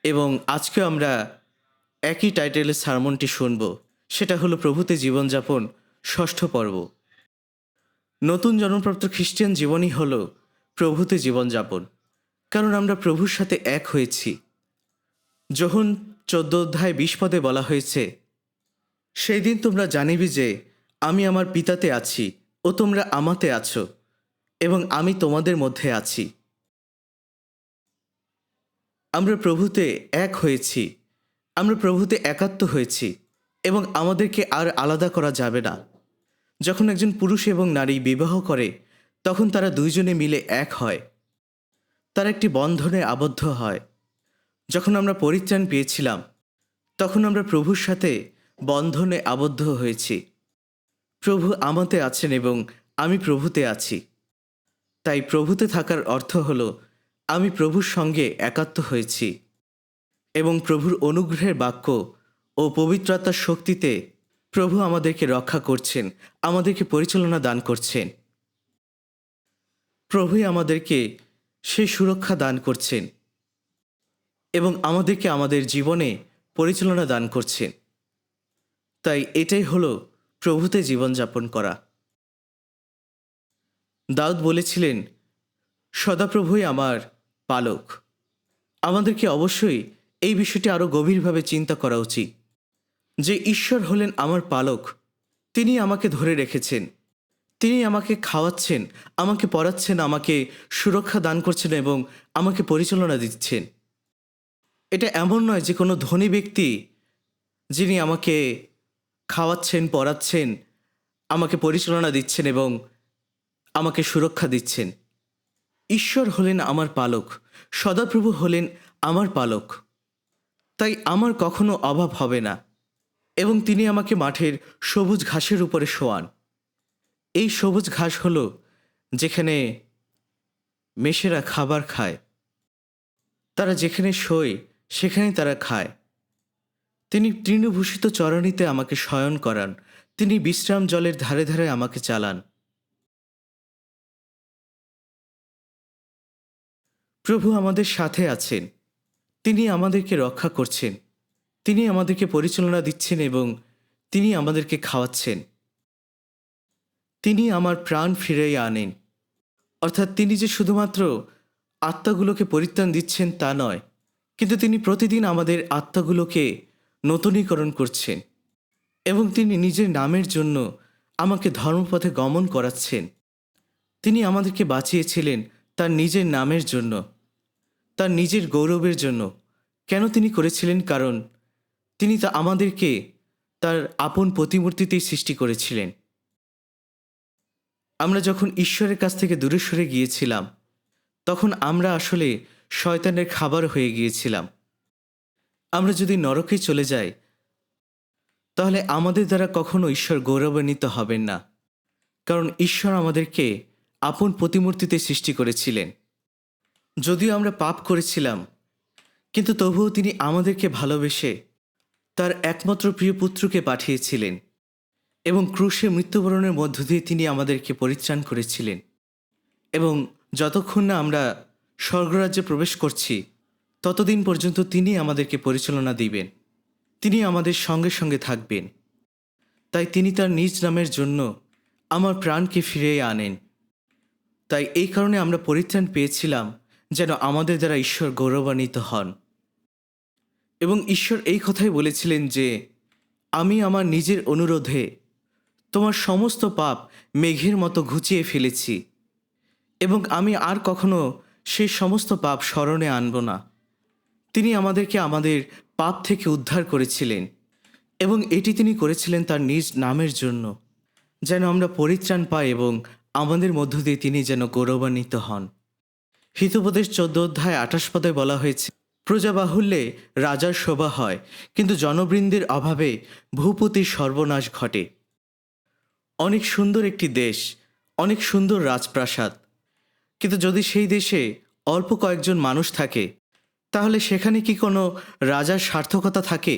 এবং আজকেও আমরা একই টাইটেলের সারমনটি শুনব। সেটা হলো প্রভুতে জীবনযাপন, ষষ্ঠ পর্ব। নতুন জন্মপ্রাপ্ত খ্রিস্টান জীবনই হলো প্রভুতে জীবনযাপন, কারণ আমরা প্রভুর সাথে এক হয়েছি। যোহন 14:20 বলা হয়েছে, সেই দিন তোমরা জানিবে যে আমি আমার পিতাতে আছি ও তোমরা আমাতে আছো এবং আমি তোমাদের মধ্যে আছি। আমরা প্রভুতে এক হয়েছি, আমরা প্রভুতে একাত্ম হয়েছি এবং আমাদেরকে আর আলাদা করা যাবে না। যখন একজন পুরুষ এবং নারী বিবাহ করে, তখন তারা দুইজনে মিলে এক হয়, তারা একটি বন্ধনে আবদ্ধ হয়। যখন আমরা পরিত্রাণ পেয়েছিলাম, তখন আমরা প্রভুর সাথে বন্ধনে আবদ্ধ হয়েছি। প্রভু আমাতে আছেন এবং আমি প্রভুতে আছি। তাই প্রভুতে থাকার অর্থ হল আমি প্রভুর সঙ্গে একাত্ম হয়েছি এবং প্রভুর অনুগ্রহের বাক্য ও পবিত্রতার শক্তিতে প্রভু আমাদেরকে রক্ষা করছেন, আমাদেরকে পরিচালনা দান করছেন। প্রভুই আমাদেরকে সেই সুরক্ষা দান করছেন এবং আমাদেরকে আমাদের জীবনে পরিচালনা দান করছেন। তাই এটাই হলো প্রভুতে জীবনযাপন করা। দাউদ বলেছিলেন, সদাপ্রভুই আমার পালক। আমাদেরকে অবশ্যই এই বিষয়টি আরও গভীরভাবে চিন্তা করা উচিত যে ঈশ্বর হলেন আমার পালক। তিনি আমাকে ধরে রেখেছেন, তিনি আমাকে খাওয়াচ্ছেন, আমাকে পড়াচ্ছেন, আমাকে সুরক্ষা দান করছেন এবং আমাকে পরিচালনা দিচ্ছেন। এটা এমন নয় যে কোনো ধনী ব্যক্তি যিনি আমাকে খাওয়াচ্ছেন, পড়াচ্ছেন, আমাকে পরিচালনা দিচ্ছেন এবং আমাকে সুরক্ষা দিচ্ছেন। ঈশ্বর হলেন আমার পালক, সদাপ্রভু হলেন আমার পালক। তাই আমার কখনো অভাব হবে না এবং তিনি আমাকে মাঠের সবুজ ঘাসের উপরে শোয়ান। এই সবুজ ঘাস হলো যেখানে মেষেরা খাবার খায়, তারা যেখানে শোয় সেখানে তারা খায়। তিনি তৃণভূষিত চরণীতে আমাকে শয়ন করান, তিনি বিশ্রাম জলের ধারে ধারে আমাকে চালান। প্রভু আমাদের সাথে আছেন, তিনি আমাদেরকে রক্ষা করছেন, তিনি আমাদেরকে পরিচালনা দিচ্ছেন এবং তিনি আমাদেরকে খাওয়াচ্ছেন। তিনি আমার প্রাণ ফিরিয়ে আনেন। অর্থাৎ তিনি যে শুধুমাত্র আত্মাগুলোকে পরিত্রাণ দিচ্ছেন তা নয়, কিন্তু তিনি প্রতিদিন আমাদের আত্মাগুলোকে নূতনীকরণ করছেন এবং তিনি নিজের নামের জন্য আমাকে ধর্মপথে গমন করাচ্ছেন। তিনি আমাদেরকে বাঁচিয়েছিলেন তার নিজের নামের জন্য, তার নিজের গৌরবের জন্য। কেন তিনি করেছিলেন? কারণ তিনি আমাদেরকে তার আপন প্রতিমূর্তিতেই সৃষ্টি করেছিলেন। আমরা যখন ঈশ্বরের কাছ থেকে দূরে সরে গিয়েছিলাম, তখন আমরা আসলে শয়তানের খাবার হয়ে গিয়েছিলাম। আমরা যদি নরকে চলে যাই, তাহলে আমাদের দ্বারা কখনো ঈশ্বর গৌরবান্বিত হবেন না, কারণ ঈশ্বর আমাদেরকে আপন প্রতিমূর্তিতে সৃষ্টি করেছিলেন। যদিও আমরা পাপ করেছিলাম, কিন্তু তবুও তিনি আমাদেরকে ভালোবেসে তার একমাত্র প্রিয় পুত্রকে পাঠিয়েছিলেন এবং ক্রুশে মৃত্যুবরণের মধ্য দিয়ে তিনি আমাদেরকে পরিত্রাণ করেছিলেন। এবং যতক্ষণ না আমরা স্বর্গরাজ্যে প্রবেশ করছি, ততদিন পর্যন্ত তিনি আমাদেরকে পরিচালনা দিবেন, তিনি আমাদের সঙ্গে সঙ্গে থাকবেন। তাই তিনি তার নিজ নামের জন্য আমার প্রাণকে ফিরিয়ে আনেন। তাই এই কারণে আমরা পরিত্রাণ পেয়েছিলাম, যেন আমাদের দ্বারা ঈশ্বর গৌরবান্বিত হন। এবং ঈশ্বর এই কথাই বলেছিলেন যে, আমি আমার নিজের অনুরোধে তোমার সমস্ত পাপ মেঘের মতো ঘুচিয়ে ফেলেছি এবং আমি আর কখনো সেই সমস্ত পাপ স্মরণে আনব না। তিনি আমাদেরকে আমাদের পাপ থেকে উদ্ধার করেছিলেন এবং এটি তিনি করেছিলেন তার নিজ নামের জন্য, যেন আমরা পরিত্রাণ পাই এবং আমাদের মধ্য দিয়ে তিনি যেন গৌরবান্বিত হন। হিতোপদেশ 14:28 বলা হয়েছে, প্রজা বাহুল্যে রাজার শোভা হয়, কিন্তু জনবৃন্দের অভাবে ভূপতির সর্বনাশ ঘটে। অনেক সুন্দর একটি দেশ, অনেক সুন্দর রাজপ্রাসাদ, কিন্তু যদি সেই দেশে অল্প কয়েকজন মানুষ থাকে, তাহলে সেখানে কি কোনো রাজার সার্থকতা থাকে?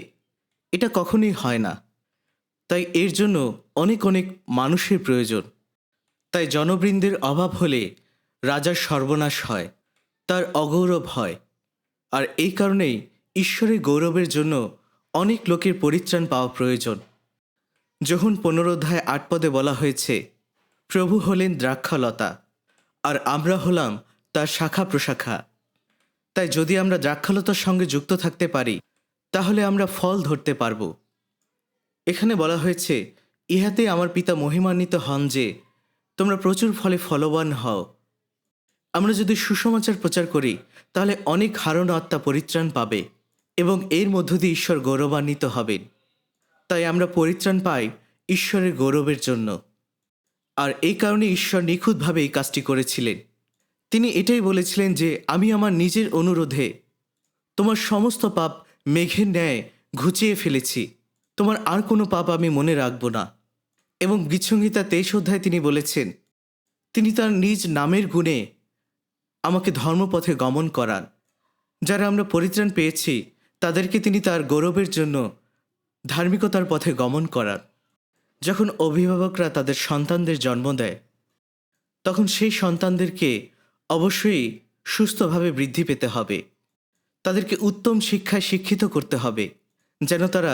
এটা কখনোই হয় না। তাই এর জন্য অনেক অনেক মানুষের প্রয়োজন। তাই জনবৃন্দের অভাব হলে রাজার সর্বনাশ হয়, তার অগৌরব হয়। আর এই কারণেই ঈশ্বরের গৌরবের জন্য অনেক লোকের পরিত্রাণ পাওয়া প্রয়োজন। যখন 15 অধ্যায় 8 পদে বলা হয়েছে, প্রভু হলেন দ্রাক্ষালতা আর আমরা হলাম তার শাখা প্রশাখা। তাই যদি আমরা দ্রাক্ষালতার সঙ্গে যুক্ত থাকতে পারি তাহলে আমরা ফল ধরতে পারব। এখানে বলা হয়েছে, ইহাতে আমার পিতা মহিমান্বিত হন যে তোমরা প্রচুর ফলে ফলবান হও। আমরা যদি সুসমাচার প্রচার করি তাহলে অনেক হারানো আত্মা পরিত্রাণ পাবে এবং এর মধ্য দিয়ে ঈশ্বর গৌরবান্বিত হবেন। তাই আমরা পরিত্রাণ পাই ঈশ্বরের গৌরবের জন্য। আর এই কারণে ঈশ্বর নিখুঁতভাবে এই কাজটি করেছিলেন। তিনি এটাই বলেছিলেন যে আমি আমার নিজের অনুরোধে তোমার সমস্ত পাপ মেঘের ন্যায় ঘুচিয়ে ফেলেছি, তোমার আর কোনো পাপ আমি মনে রাখব না। এবং গীতসংহিতা 23 অধ্যায় তিনি বলেছেন, তিনি তার নিজ নামের গুণে আমাকে ধর্মপথে গমন করান। যারা আমরা পরিত্রাণ পেয়েছি তাদেরকে তিনি তার গৌরবের জন্য ধার্মিকতার পথে গমন করান। যখন অভিভাবকরা তাদের সন্তানদের জন্ম দেয় তখন সেই সন্তানদেরকে অবশ্যই সুস্থভাবে বৃদ্ধি পেতে হবে। তাদেরকে উত্তম শিক্ষায় শিক্ষিত করতে হবে যেন তারা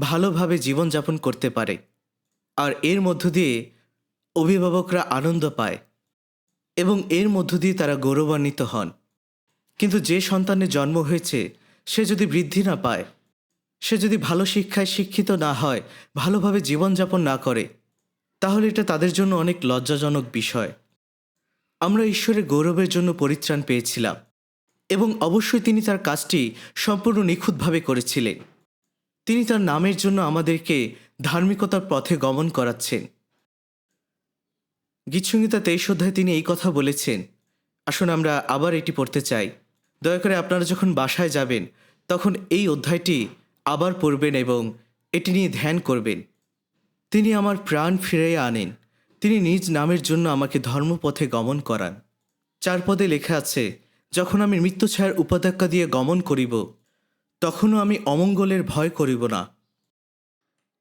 ভালোভাবে জীবনযাপন করতে পারে। আর এর মধ্য দিয়ে অভিভাবকরা আনন্দ পায় এবং এর মধ্য দিয়ে তারা গৌরবান্বিত হন। কিন্তু যে সন্তানের জন্ম হয়েছে সে যদি বৃদ্ধি না পায়, সে যদি ভালো শিক্ষায় শিক্ষিত না হয়, ভালোভাবে জীবনযাপন না করে, তাহলে এটা তাদের জন্য অনেক লজ্জাজনক বিষয়। আমরা ঈশ্বরের গৌরবের জন্য পরিত্রাণ পেয়েছিলাম এবং অবশ্যই তিনি তার কাজটি সম্পূর্ণ নিখুঁতভাবে করেছিলেন। তিনি তার নামের জন্য আমাদেরকে ধার্মিকতার পথে গমন করাচ্ছেন। গীতসংহিতা 23 অধ্যায়ে তিনি এই কথা বলেছেন। আসুন আমরা আবার এটি পড়তে চাই। দয়া করে আপনারা যখন বাসায় যাবেন তখন এই অধ্যায়টি আবার পড়বেন এবং এটি নিয়ে ধ্যান করবেন। তিনি আমার প্রাণ ফিরাইয়া আনেন, তিনি নিজ নামের জন্য আমাকে ধর্মপথে গমন করান। 4 পদে লেখা আছে, যখন আমি মৃত্যু ছায়ার উপত্যকা দিয়ে গমন করিব তখনও আমি অমঙ্গলের ভয় করিব না।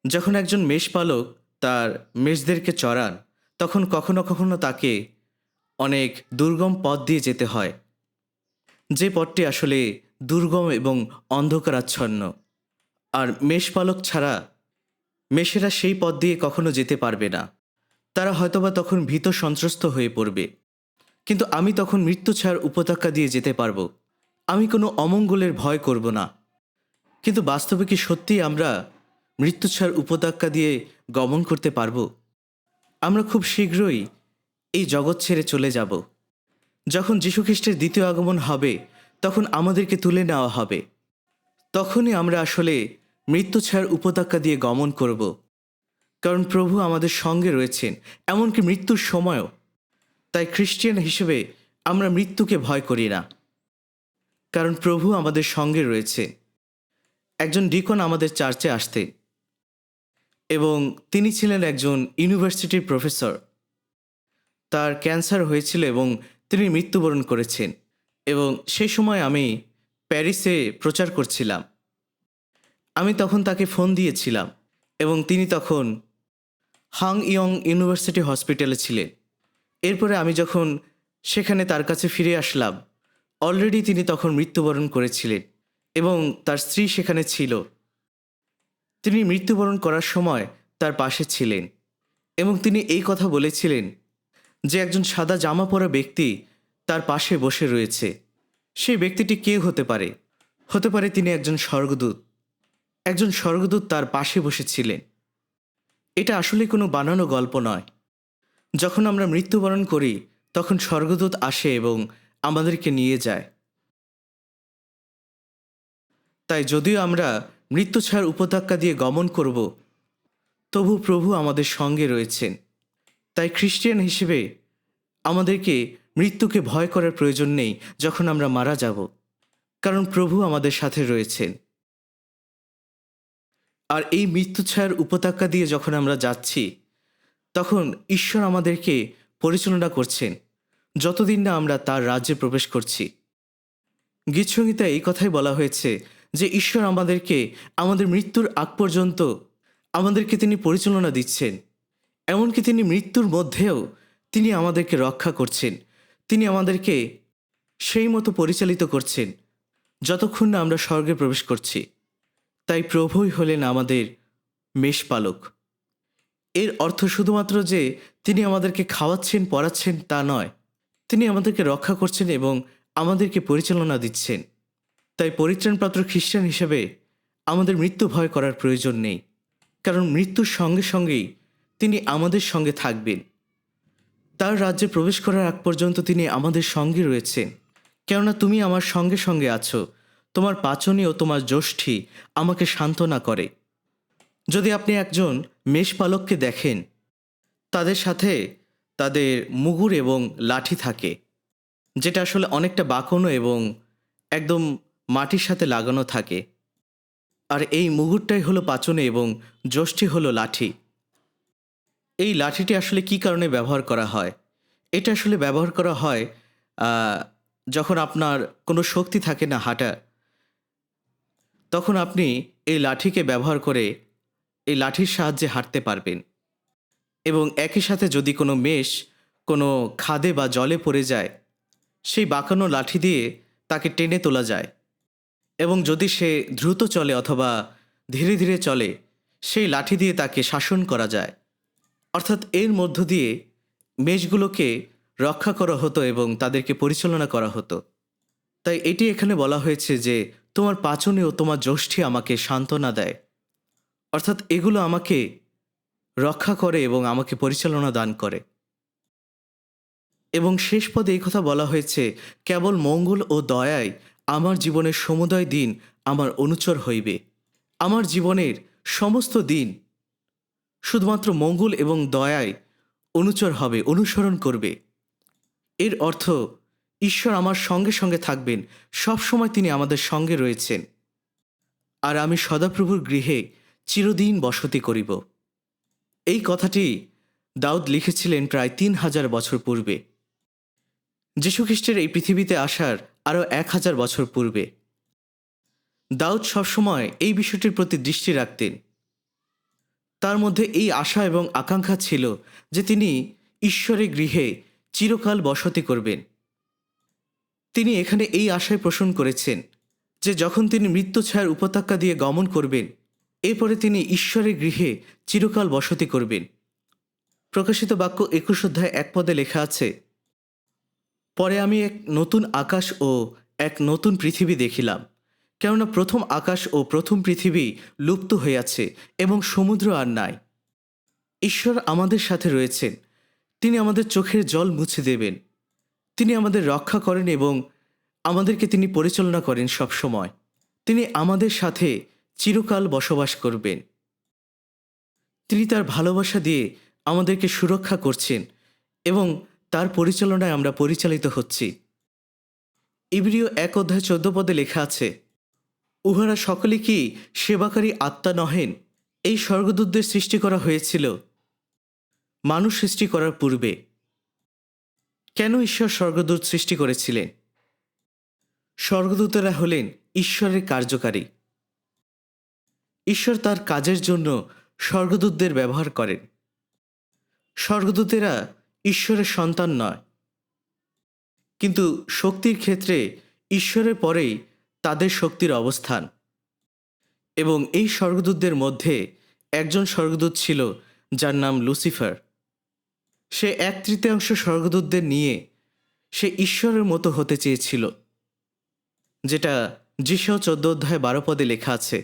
যখন একজন মেষপালক তার মেষদেরকে চড়ান তখন কখনো কখনো তাকে অনেক দুর্গম পথ দিয়ে যেতে হয়, যে পথটি আসলে দুর্গম এবং অন্ধকারাচ্ছন্ন। আর মেষপালক ছাড়া মেষেরা সেই পথ দিয়ে কখনো যেতে পারবে না। তারা হয়তোবা তখন ভীত সন্ত্রস্ত হয়ে পড়বে। কিন্তু আমি তখন মৃত্যু ছায়ার উপত্যকা দিয়ে যেতে পারবো। আমি কোনো অমঙ্গলের ভয় করব না। কিন্তু বাস্তবে কি সত্যিই আমরা মৃত্যু ছায়ার উপত্যকা দিয়ে গমন করতে পারবো? আমরা খুব শীঘ্রই এই জগৎ ছেড়ে চলে যাব। যখন যীশুখ্রিস্টের দ্বিতীয় আগমন হবে তখন আমাদেরকে তুলে নেওয়া হবে। তখনই আমরা আসলে মৃত্যু ছায়ার উপত্যকা দিয়ে গমন করব, কারণ প্রভু আমাদের সঙ্গে রয়েছেন এমনকি মৃত্যুর সময়ও। তাই খ্রিস্টিয়ান হিসেবে আমরা মৃত্যুকে ভয় করি না, কারণ প্রভু আমাদের সঙ্গে রয়েছে। একজন ডিকন আমাদের চার্চে আসতেন এবং তিনি ছিলেন একজন ইউনিভার্সিটির প্রফেসর। তার ক্যান্সার হয়েছিল এবং তিনি মৃত্যুবরণ করেছেন। এবং সেই সময় আমি প্যারিসে প্রচার করছিলাম। আমি তখন তাকে ফোন দিয়েছিলাম এবং তিনি তখন হাং ইয়ং ইউনিভার্সিটি হসপিটালে ছিলেন। এরপরে আমি যখন সেখানে তার কাছে ফিরে আসলাম, অলরেডি তিনি তখন মৃত্যুবরণ করেছিলেন এবং তার স্ত্রী সেখানে ছিল। তিনি মৃত্যুবরণ করার সময় তার পাশে ছিলেন এবং তিনি এই কথা বলেছিলেন যে একজন সাদা জামা পরা ব্যক্তি তার পাশে বসে রয়েছে। সেই ব্যক্তিটি কে হতে পারে? হতে পারে তিনি একজন স্বর্গদূত। একজন স্বর্গদূত তার পাশে বসেছিলেন। এটা আসলে কোনো বানানো গল্প নয়। যখন আমরা মৃত্যুবরণ করি তখন স্বর্গদূত আসে এবং আমাদেরকে নিয়ে যায়। তাই যদিও আমরা মৃত্যু ছায়ার উপত্যকা দিয়ে গমন করব, তবু প্রভু আমাদের সঙ্গে রয়েছেন। তাই খ্রিস্টিয়ান হিসেবে আমাদেরকে মৃত্যুকে ভয় করার প্রয়োজন নেই যখন আমরা মারা যাব, কারণ প্রভু আমাদের সাথে রয়েছেন। আর এই মৃত্যু ছায়ার উপত্যকা দিয়ে যখন আমরা যাচ্ছি তখন ঈশ্বর আমাদেরকে পরিচালনা করছেন যতদিন না আমরা তার রাজ্যে প্রবেশ করছি। গীতসংহিতায় এই কথাই বলা হয়েছে যে ঈশ্বর আমাদেরকে আমাদের মৃত্যুর আগ পর্যন্ত আমাদেরকে তিনি পরিচালনা দিচ্ছেন। এমনকি তিনি মৃত্যুর মধ্যেও তিনি আমাদেরকে রক্ষা করছেন। তিনি আমাদেরকে সেই মতো পরিচালিত করছেন যতক্ষণ না আমরা স্বর্গে প্রবেশ করছি। তাই প্রভুই হলেন আমাদের মেষপালক। এর অর্থ শুধুমাত্র যে তিনি আমাদেরকে খাওয়াচ্ছেন, পড়াচ্ছেন তা নয়। তিনি আমাদেরকে রক্ষা করছেন এবং আমাদেরকে পরিচালনা দিচ্ছেন। তাই পরিত্রাণপ্রাপ্ত খ্রিস্টান হিসেবে আমাদের মৃত্যু ভয় করার প্রয়োজন নেই, কারণ মৃত্যুর সঙ্গে সঙ্গেই তিনি আমাদের সঙ্গে থাকবেন। তার রাজ্যে প্রবেশ করার আগ পর্যন্ত তিনি আমাদের সঙ্গে রয়েছেন। কেননা তুমি আমার সঙ্গে সঙ্গে আছো, তোমার পাচনী ও তোমার যষ্ঠী আমাকে সান্ত্বনা করে। যদি আপনি একজন মেষপালককে দেখেন, তাদের সাথে তাদের মুগুর এবং লাঠি থাকে, যেটা আসলে অনেকটা বাঁকানো এবং একদম মাটির সাথে লাগানো থাকে। আর এই মুগুরটাই হলো পাচনে এবং যষ্ঠী হলো লাঠি। এই লাঠিটি আসলে কী কারণে ব্যবহার করা হয়? এটা আসলে ব্যবহার করা হয় যখন আপনার কোনো শক্তি থাকে না হাঁটার, তখন আপনি এই লাঠিকে ব্যবহার করে এই লাঠির সাহায্যে হাঁটতে পারবেন। এবং একই সাথে যদি কোনো মেষ কোনো খাদে বা জলে পড়ে যায়, সেই বাঁকানো লাঠি দিয়ে তাকে টেনে তোলা যায়। এবং যদি সে দ্রুত চলে অথবা ধীরে ধীরে চলে, সেই লাঠি দিয়ে তাকে শাসন করা যায়। অর্থাৎ এর মধ্য দিয়ে মেষগুলোকে রক্ষা করা হতো এবং তাদেরকে পরিচালনা করা হতো। তাই এটি এখানে বলা হয়েছে যে তোমার পাচনে ও তোমার যষ্ঠী আমাকে সান্ত্বনা দেয়। অর্থাৎ এগুলো আমাকে রক্ষা করে এবং আমাকে পরিচালনা দান করে। এবং শেষ পদে এই কথা বলা হয়েছে, কেবল মঙ্গল ও দয়ায় আমার জীবনের সমুদয় দিন আমার অনুচর হইবে। আমার জীবনের সমস্ত দিন শুধুমাত্র মঙ্গল এবং দয়ায় অনুচর হবে, অনুসরণ করবে। এর অর্থ ঈশ্বর আমার সঙ্গে সঙ্গে থাকবেন, সবসময় তিনি আমাদের সঙ্গে রয়েছেন। আর আমি সদাপ্রভুর গৃহে চিরদিন বসতি করিব। এই কথাটি দাউদ লিখেছিলেন প্রায় 3000 বছর পূর্বে, যীশুখ্রিস্টের এই পৃথিবীতে আসার আরও 1000 বছর পূর্বে। দাউদ সবসময় এই বিষয়টির প্রতি দৃষ্টি রাখতেন। তার মধ্যে এই আশা এবং আকাঙ্ক্ষা ছিল যে তিনি ঈশ্বরের গৃহে চিরকাল বসতি করবেন। তিনি এখানে এই আশায় পোষণ করেছেন যে যখন তিনি মৃত্যু ছায়ার উপত্যকা দিয়ে গমন করবেন, এরপরে তিনি ঈশ্বরের গৃহে চিরকাল বসতি করবেন। প্রকাশিত বাক্য 21 অধ্যায় 1 পদে লেখা আছে, পরে আমি এক নতুন আকাশ ও এক নতুন পৃথিবী দেখিলাম, কেননা প্রথম আকাশ ও প্রথম পৃথিবী লুপ্ত হইয়াছে এবং সমুদ্র আর নাই। ঈশ্বর আমাদের সাথে রয়েছেন। তিনি আমাদের চোখের জল মুছে দেবেন। তিনি আমাদের রক্ষা করেন এবং আমাদেরকে তিনি পরিচালনা করেন সব সময়। তিনি আমাদের সাথে চিরকাল বসবাস করবেন। তিনি তার ভালোবাসা দিয়ে আমাদেরকে সুরক্ষা করছেন এবং তার পরিচালনায় আমরা পরিচালিত হচ্ছি। ইব্রিয় 1 অধ্যায় 14 পদে লেখা আছে, উহারা সকলে কি সেবাকারী আত্মা নহেন? এই স্বর্গদূতদের সৃষ্টি করা হয়েছিল মানুষ সৃষ্টি করার পূর্বে। কেন ঈশ্বর স্বর্গদূত সৃষ্টি করেছিলেন? স্বর্গদূতেরা হলেন ঈশ্বরের কার্যকারী। ঈশ্বর তার কাজের জন্য স্বর্গদূতদের ব্যবহার করেন। স্বর্গদূতেরা ঈশ্বরের সন্তান নয়, কিন্তু শক্তির ক্ষেত্রে ঈশ্বরের পরেই তাদের শক্তির অবস্থান। এবং এই স্বর্গদূতদের মধ্যে একজন স্বর্গদূত ছিল যার নাম লুসিফার। সে 1/3 স্বর্গদূতদের নিয়ে সে ঈশ্বরের মতো হতে চেয়েছিল, যেটা যিশয় 14 অধ্যায় 12 পদে লেখা আছে,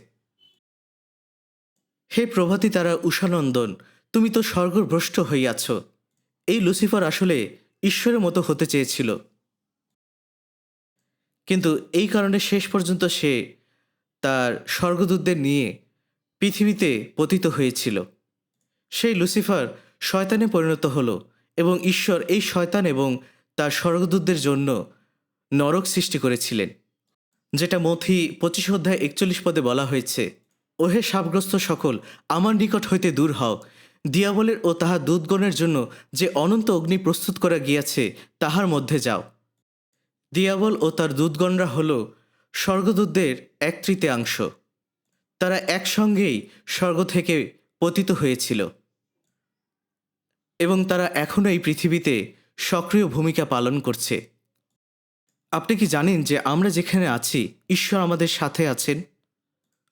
হে প্রভাতী তারা উষানন্দন, তুমি তো স্বর্গভ্রষ্ট হইয়াছ। এই লুসিফার আসলে ঈশ্বরের মতো হতে চেয়েছিল, কিন্তু এই কারণে শেষ পর্যন্ত সে তার স্বর্গদূতদের নিয়ে পৃথিবীতে পতিত হয়েছিল। সেই লুসিফার শয়তানে পরিণত হলো এবং ঈশ্বর এই শয়তান এবং তার স্বর্গদূতদের জন্য নরক সৃষ্টি করেছিলেন, যেটা মথি 25 অধ্যায় 41 পদে বলা হয়েছে, ওহে শাপগ্রস্ত সকল, আমার নিকট হইতে দূর হও। দিয়াবলের ও তাহার দূতগণের জন্য যে অনন্ত অগ্নি প্রস্তুত করা গিয়াছে তাহার মধ্যে যাও। দিয়াবল ও তার দূতগণরা হল স্বর্গদূতদের 1/3। তারা একসঙ্গেই স্বর্গ থেকে পতিত হয়েছিল এবং তারা এখনও এই পৃথিবীতে সক্রিয় ভূমিকা পালন করছে। আপনি কি জানেন যে আমরা যেখানে আছি ঈশ্বর আমাদের সাথে আছেন?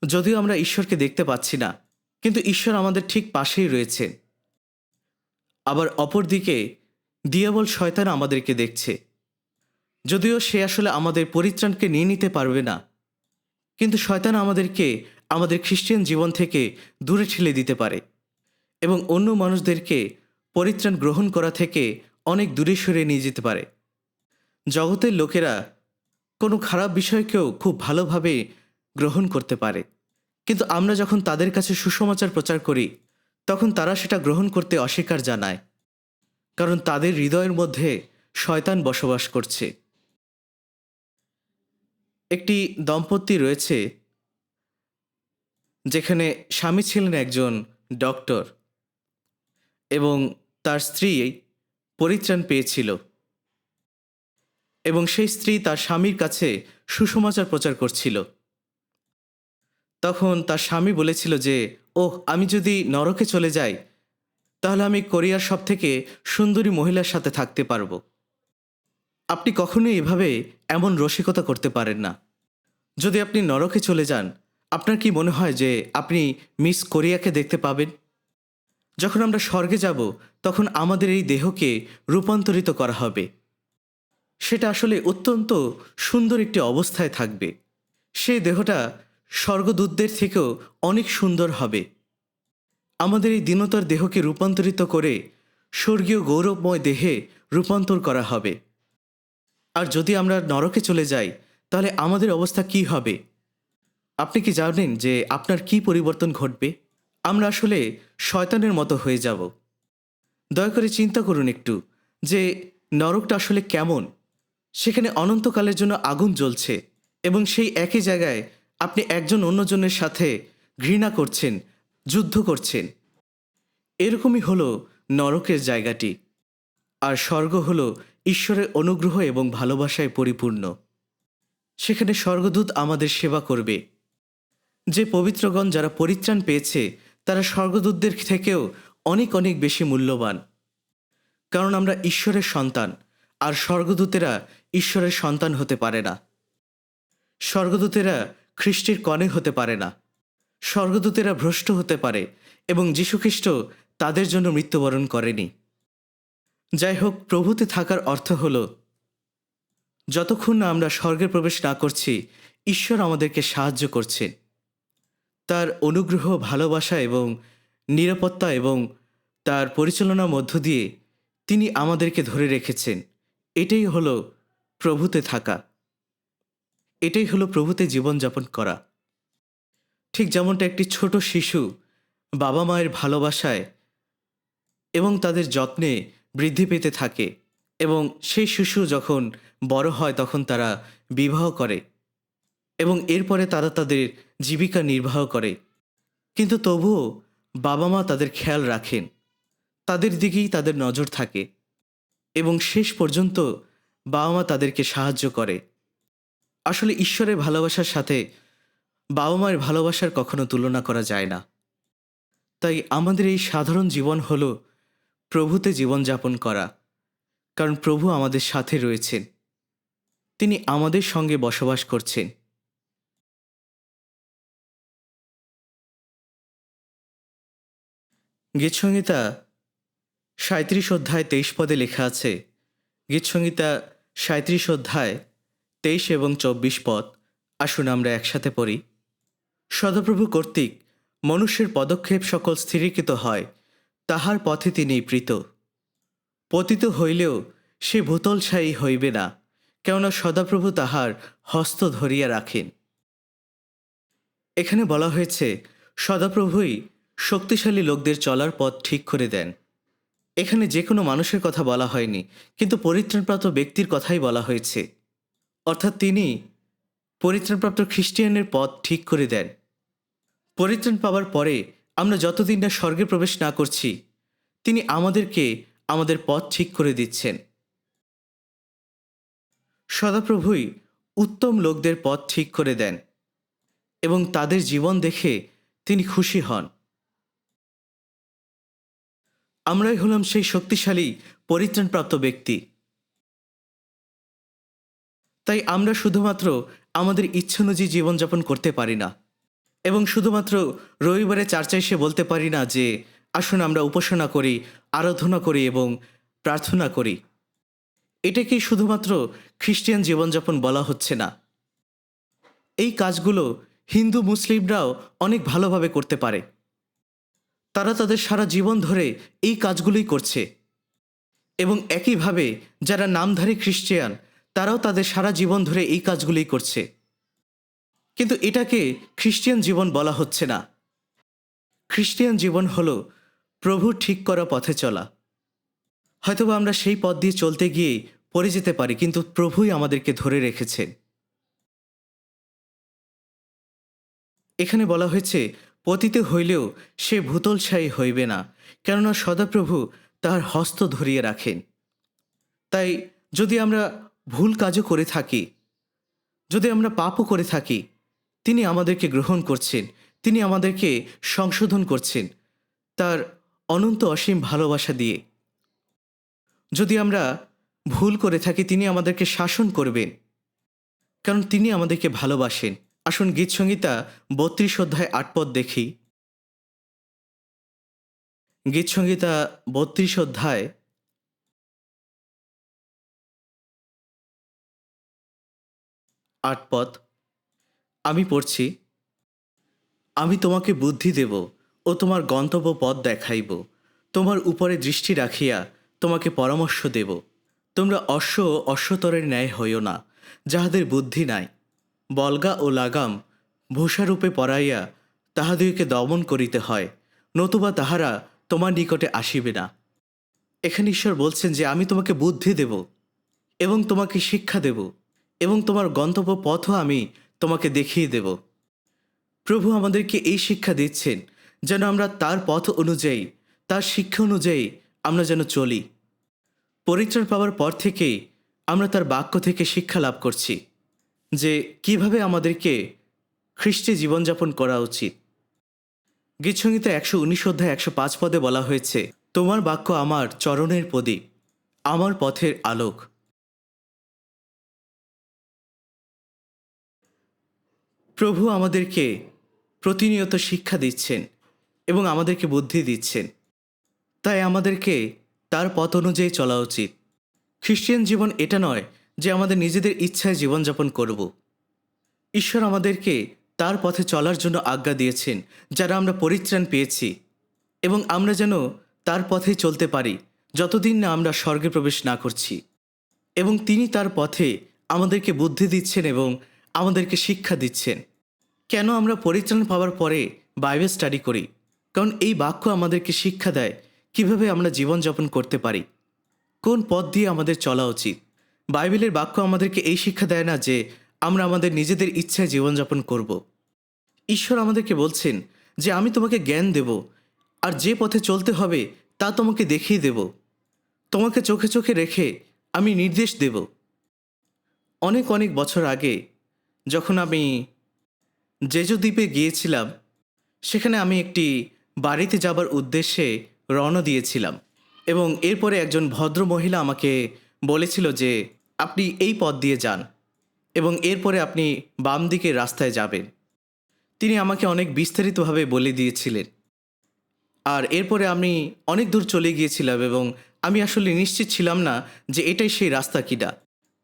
যদিও আমরা ঈশ্বরকে দেখতে পাচ্ছি না, কিন্তু ঈশ্বর আমাদের ঠিক পাশেই রয়েছেন। আবার অপরদিকে দিয়াবল শয়তান আমাদেরকে দেখছে। যদিও সে আসলে আমাদের পরিত্রাণকে নিয়ে নিতে পারবে না, কিন্তু শয়তান আমাদেরকে আমাদের খ্রিস্টান জীবন থেকে দূরে ঠেলে দিতে পারে এবং অন্য মানুষদেরকে পরিত্রাণ গ্রহণ করা থেকে অনেক দূরে সরিয়ে নিয়ে যেতে পারে। জগতের লোকেরা কোনো খারাপ বিষয়কেও খুব ভালোভাবে গ্রহণ করতে পারে, কিন্তু আমরা যখন তাদের কাছে সুসমাচার প্রচার করি তখন তারা সেটা গ্রহণ করতে অস্বীকার জানায়, কারণ তাদের হৃদয়ের মধ্যে শয়তান বসবাস করছে। একটি দম্পতি রয়েছে যেখানে স্বামী ছিলেন একজন ডক্টর এবং তার স্ত্রী পরিত্রাণ পেয়েছিল, এবং সেই স্ত্রী তার স্বামীর কাছে সুসমাচার প্রচার করছিল। তখন তার স্বামী বলেছিল যে, ওহ, আমি যদি নরকে চলে যাই তাহলে আমি কোরিয়ার সবথেকে সুন্দরী মহিলার সাথে থাকতে পারবো। আপনি কখনোই এভাবে এমন রসিকতা করতে পারেন না। যদি আপনি নরকে চলে যান, আপনার কি মনে হয় যে আপনি মিস কোরিয়াকে দেখতে পাবেন? যখন আমরা স্বর্গে যাব তখন আমাদের এই দেহকে রূপান্তরিত করা হবে। সেটা আসলে অত্যন্ত সুন্দর একটি অবস্থায় থাকবে। সেই দেহটা স্বর্গদূতদের থেকেও অনেক সুন্দর হবে। আমাদের এই দীনতার দেহকে রূপান্তরিত করে স্বর্গীয় গৌরবময় দেহে রূপান্তর করা হবে। আর যদি আমরা নরকে চলে যাই তাহলে আমাদের অবস্থা কি হবে? আপনি কি জানেন যে আপনার কি পরিবর্তন ঘটবে? আমরা আসলে শয়তানের মতো হয়ে যাব। দয়া করে চিন্তা করুন একটু যে নরকটা আসলে কেমন। সেখানে অনন্তকালের জন্য আগুন জ্বলছে এবং সেই একই জায়গায় আপনি একজন অন্যজনের সাথে ঘৃণা করছেন, যুদ্ধ করছেন। এরকমই হলো নরকের জায়গাটি। আর স্বর্গ হলো ঈশ্বরের অনুগ্রহ এবং ভালোবাসায় পরিপূর্ণ। সেখানে স্বর্গদূত আমাদের সেবা করবে। যে পবিত্রগণ যারা পরিত্রাণ পেয়েছে তারা স্বর্গদূতদের থেকেও অনেক অনেক বেশি মূল্যবান, কারণ আমরা ঈশ্বরের সন্তান, আর স্বর্গদূতেরা ঈশ্বরের সন্তান হতে পারে না। স্বর্গদূতেরা খ্রিস্টের কনে হতে পারে না। স্বর্গদূতেরা ভ্রষ্ট হতে পারে এবং যীশুখ্রিস্ট তাদের জন্য মৃত্যুবরণ করেনি। যাই হোক, প্রভুতে থাকার অর্থ হল যতক্ষণ না আমরা স্বর্গে প্রবেশ না করছি, ঈশ্বর আমাদেরকে সাহায্য করছেন। তার অনুগ্রহ, ভালোবাসা এবং নিরাপত্তা এবং তার পরিচালনার মধ্য দিয়ে তিনি আমাদেরকে ধরে রেখেছেন। এটাই হলো প্রভুতে থাকা। এটাই হলো প্রভুতে জীবনযাপন করা। ঠিক যেমনটা একটি ছোট শিশু বাবা মায়ের ভালোবাসায় এবং তাদের যত্নে বৃদ্ধি পেতে থাকে, এবং সেই শিশু যখন বড় হয় তখন তারা বিবাহ করে এবং এরপরে তারা তাদের জীবিকা নির্বাহ করে, কিন্তু তবুও বাবা মা তাদের খেয়াল রাখেন, তাদের দিকেই তাদের নজর থাকে এবং শেষ পর্যন্ত বাবা মা তাদেরকে সাহায্য করে। আসলে ঈশ্বরের ভালোবাসার সাথে বাবা মায়ের ভালোবাসার কখনো তুলনা করা যায় না। তাই আমাদের এই সাধারণ জীবন হলো প্রভুতে জীবনযাপন করা, কারণ প্রভু আমাদের সাথে রয়েছেন, তিনি আমাদের সঙ্গে বসবাস করছেন। গীতসংহিতা ৩৭ অধ্যায় ২৩ পদে লেখা আছে, গীতসংহিতা ৩৭ অধ্যায় ২৩ এবং ২৪ পদ। আসুন আমরা একসাথে পড়ি। সদাপ্রভু কর্তৃক মনুষ্যের পদক্ষেপ সকল স্থিরীকৃত হয়, তাহার পথে তিনি প্রীত। পতিত হইলেও সে ভূতলশায়ী হইবে না, কেননা সদাপ্রভু তাহার হস্ত ধরিয়া রাখেন। এখানে বলা হয়েছে সদাপ্রভুই শক্তিশালী লোকদের চলার পথ ঠিক করে দেন। এখানে যে কোনো মানুষের কথা বলা হয়নি, কিন্তু পরিত্রাণপ্রাপ্ত ব্যক্তির কথাই বলা হয়েছে। অর্থাৎ তিনি পরিত্রাণপ্রাপ্ত খ্রিস্টিয়ানের পথ ঠিক করে দেন। পরিত্রাণ পাওয়ার পরে আমরা যতদিন না স্বর্গে প্রবেশ না করছি, তিনি আমাদেরকে আমাদের পথ ঠিক করে দিচ্ছেন। সদাপ্রভুই উত্তম লোকদের পথ ঠিক করে দেন এবং তাদের জীবন দেখে তিনি খুশি হন। আমরাই হলাম সেই শক্তিশালী পরিত্রাণপ্রাপ্ত ব্যক্তি। তাই আমরা শুধুমাত্র আমাদের ইচ্ছানুযায়ী জীবনযাপন করতে পারি না, এবং শুধুমাত্র রবিবারে চার্চে এসে বলতে পারি না যে আসুন আমরা উপাসনা করি, আরাধনা করি এবং প্রার্থনা করি। এটাকেই শুধুমাত্র খ্রিস্টিয়ান জীবনযাপন বলা হচ্ছে না। এই কাজগুলো হিন্দু মুসলিমরাও অনেক ভালোভাবে করতে পারে। তারা তাদের সারা জীবন ধরে এই কাজগুলোই করছে, এবং একইভাবে যারা নামধারী খ্রিস্টিয়ান তারাও তাদের সারা জীবন ধরে এই কাজগুলোই করছে। কিন্তু এটাকে খ্রিস্টিয়ান জীবন বলা হচ্ছে না। খ্রিস্টিয়ান জীবন হলো প্রভুর ঠিক করা পথে চলা। হয়তোবা আমরা সেই পথ দিয়ে চলতে গিয়ে পড়ে যেতে পারি, কিন্তু প্রভুই আমাদেরকে ধরে রেখেছেন। এখানে বলা হয়েছে পতিত হইলেও সে ভূতলশায়ী হইবে না, কেননা সদাপ্রভু তাহার হস্ত ধরিয়ে রাখেন। তাই যদি আমরা ভুল কাজও করে থাকি, যদি আমরা পাপও করে থাকি, তিনি আমাদেরকে গ্রহণ করছেন, তিনি আমাদেরকে সংশোধন করছেন তার অনন্ত অসীম ভালোবাসা দিয়ে। যদি আমরা ভুল করে থাকি, তিনি আমাদেরকে শাসন করবেন, কারণ তিনি আমাদেরকে ভালোবাসেন। আসুন গীতসংহিতা ৩২ অধ্যায় ৮ পদ দেখি। গীতসংহিতা ৩২ অধ্যায় ৮ পদ আমি পড়ছি। আমি তোমাকে বুদ্ধি দেব ও তোমার গন্তব্য পথ দেখাইব, তোমার উপরে দৃষ্টি রাখিয়া তোমাকে পরামর্শ দেব। তোমরা অশ্বতরের ন্যায় হইও না, যাহাদের বুদ্ধি নাই, বলগা ও লাগাম ভূষারূপে পরাইয়া তাহাদিগকে দমন করিতে হয়, নতুবা তাহারা তোমার নিকটে আসিবে না। এখানে ঈশ্বর বলছেন যে আমি তোমাকে বুদ্ধি দেব এবং তোমাকে শিক্ষা দেব, এবং তোমার গন্তব্য পথও আমি তোমাকে দেখিয়ে দেব। প্রভু আমাদেরকে এই শিক্ষা দিচ্ছেন যেন আমরা তার পথ অনুযায়ী, তার শিক্ষা অনুযায়ী আমরা যেন চলি। পরিত্রাণ পাওয়ার পর থেকেই আমরা তার বাক্য থেকে শিক্ষা লাভ করছি যে কিভাবে আমাদেরকে খ্রিস্টে জীবনযাপন করা উচিত। গীতসংহিতা ১১৯ অধ্যায় ১০৫ পদে বলা হয়েছে, তোমার বাক্য আমার চরণের প্রদীপ, আমার পথের আলোক। প্রভু আমাদেরকে প্রতিনিয়ত শিক্ষা দিচ্ছেন এবং আমাদেরকে বুদ্ধি দিচ্ছেন। তাই আমাদেরকে তার পথ অনুযায়ী চলা উচিত। খ্রিস্টিয়ান জীবন এটা নয় যে আমাদের নিজেদের ইচ্ছায় জীবনযাপন করব। ঈশ্বর আমাদেরকে তার পথে চলার জন্য আজ্ঞা দিয়েছেন, যারা আমরা পরিত্রাণ পেয়েছি, এবং আমরা যেন তার পথেই চলতে পারি যতদিন না আমরা স্বর্গে প্রবেশ না করছি। এবং তিনি তার পথে আমাদেরকে বুদ্ধি দিচ্ছেন এবং আমাদেরকে শিক্ষা দিচ্ছেন। কেন আমরা পরিত্রাণ পাওয়ার পরে বাইবেল স্টাডি করি? কারণ এই বাক্য আমাদেরকে শিক্ষা দেয় কিভাবে আমরা জীবনযাপন করতে পারি, কোন পথ দিয়ে আমাদের চলা উচিত। বাইবেলের বাক্য আমাদেরকে এই শিক্ষা দেয় না যে আমরা আমাদের নিজেদের ইচ্ছায় জীবনযাপন করব। ঈশ্বর আমাদেরকে বলছেন যে আমি তোমাকে জ্ঞান দেব, আর যে পথে চলতে হবে তা তোমাকে দেখিয়ে দেব, তোমাকে চোখে চোখে রেখে আমি নির্দেশ দেব। অনেক অনেক বছর আগে যখন আমি জেজু দ্বীপে গিয়েছিলাম, সেখানে আমি একটি বাড়িতে যাবার উদ্দেশ্যে রওনা দিয়েছিলাম, এবং এরপরে একজন ভদ্র মহিলা আমাকে বলেছিল যে আপনি এই পথ দিয়ে যান এবং এরপরে আপনি বাম দিকের রাস্তায় যাবেন। তিনি আমাকে অনেক বিস্তারিতভাবে বলে দিয়েছিলেন, আর এরপরে আমি অনেক দূর চলে গিয়েছিলাম এবং আমি আসলে নিশ্চিত ছিলাম না যে এটাই সেই রাস্তা কিনা।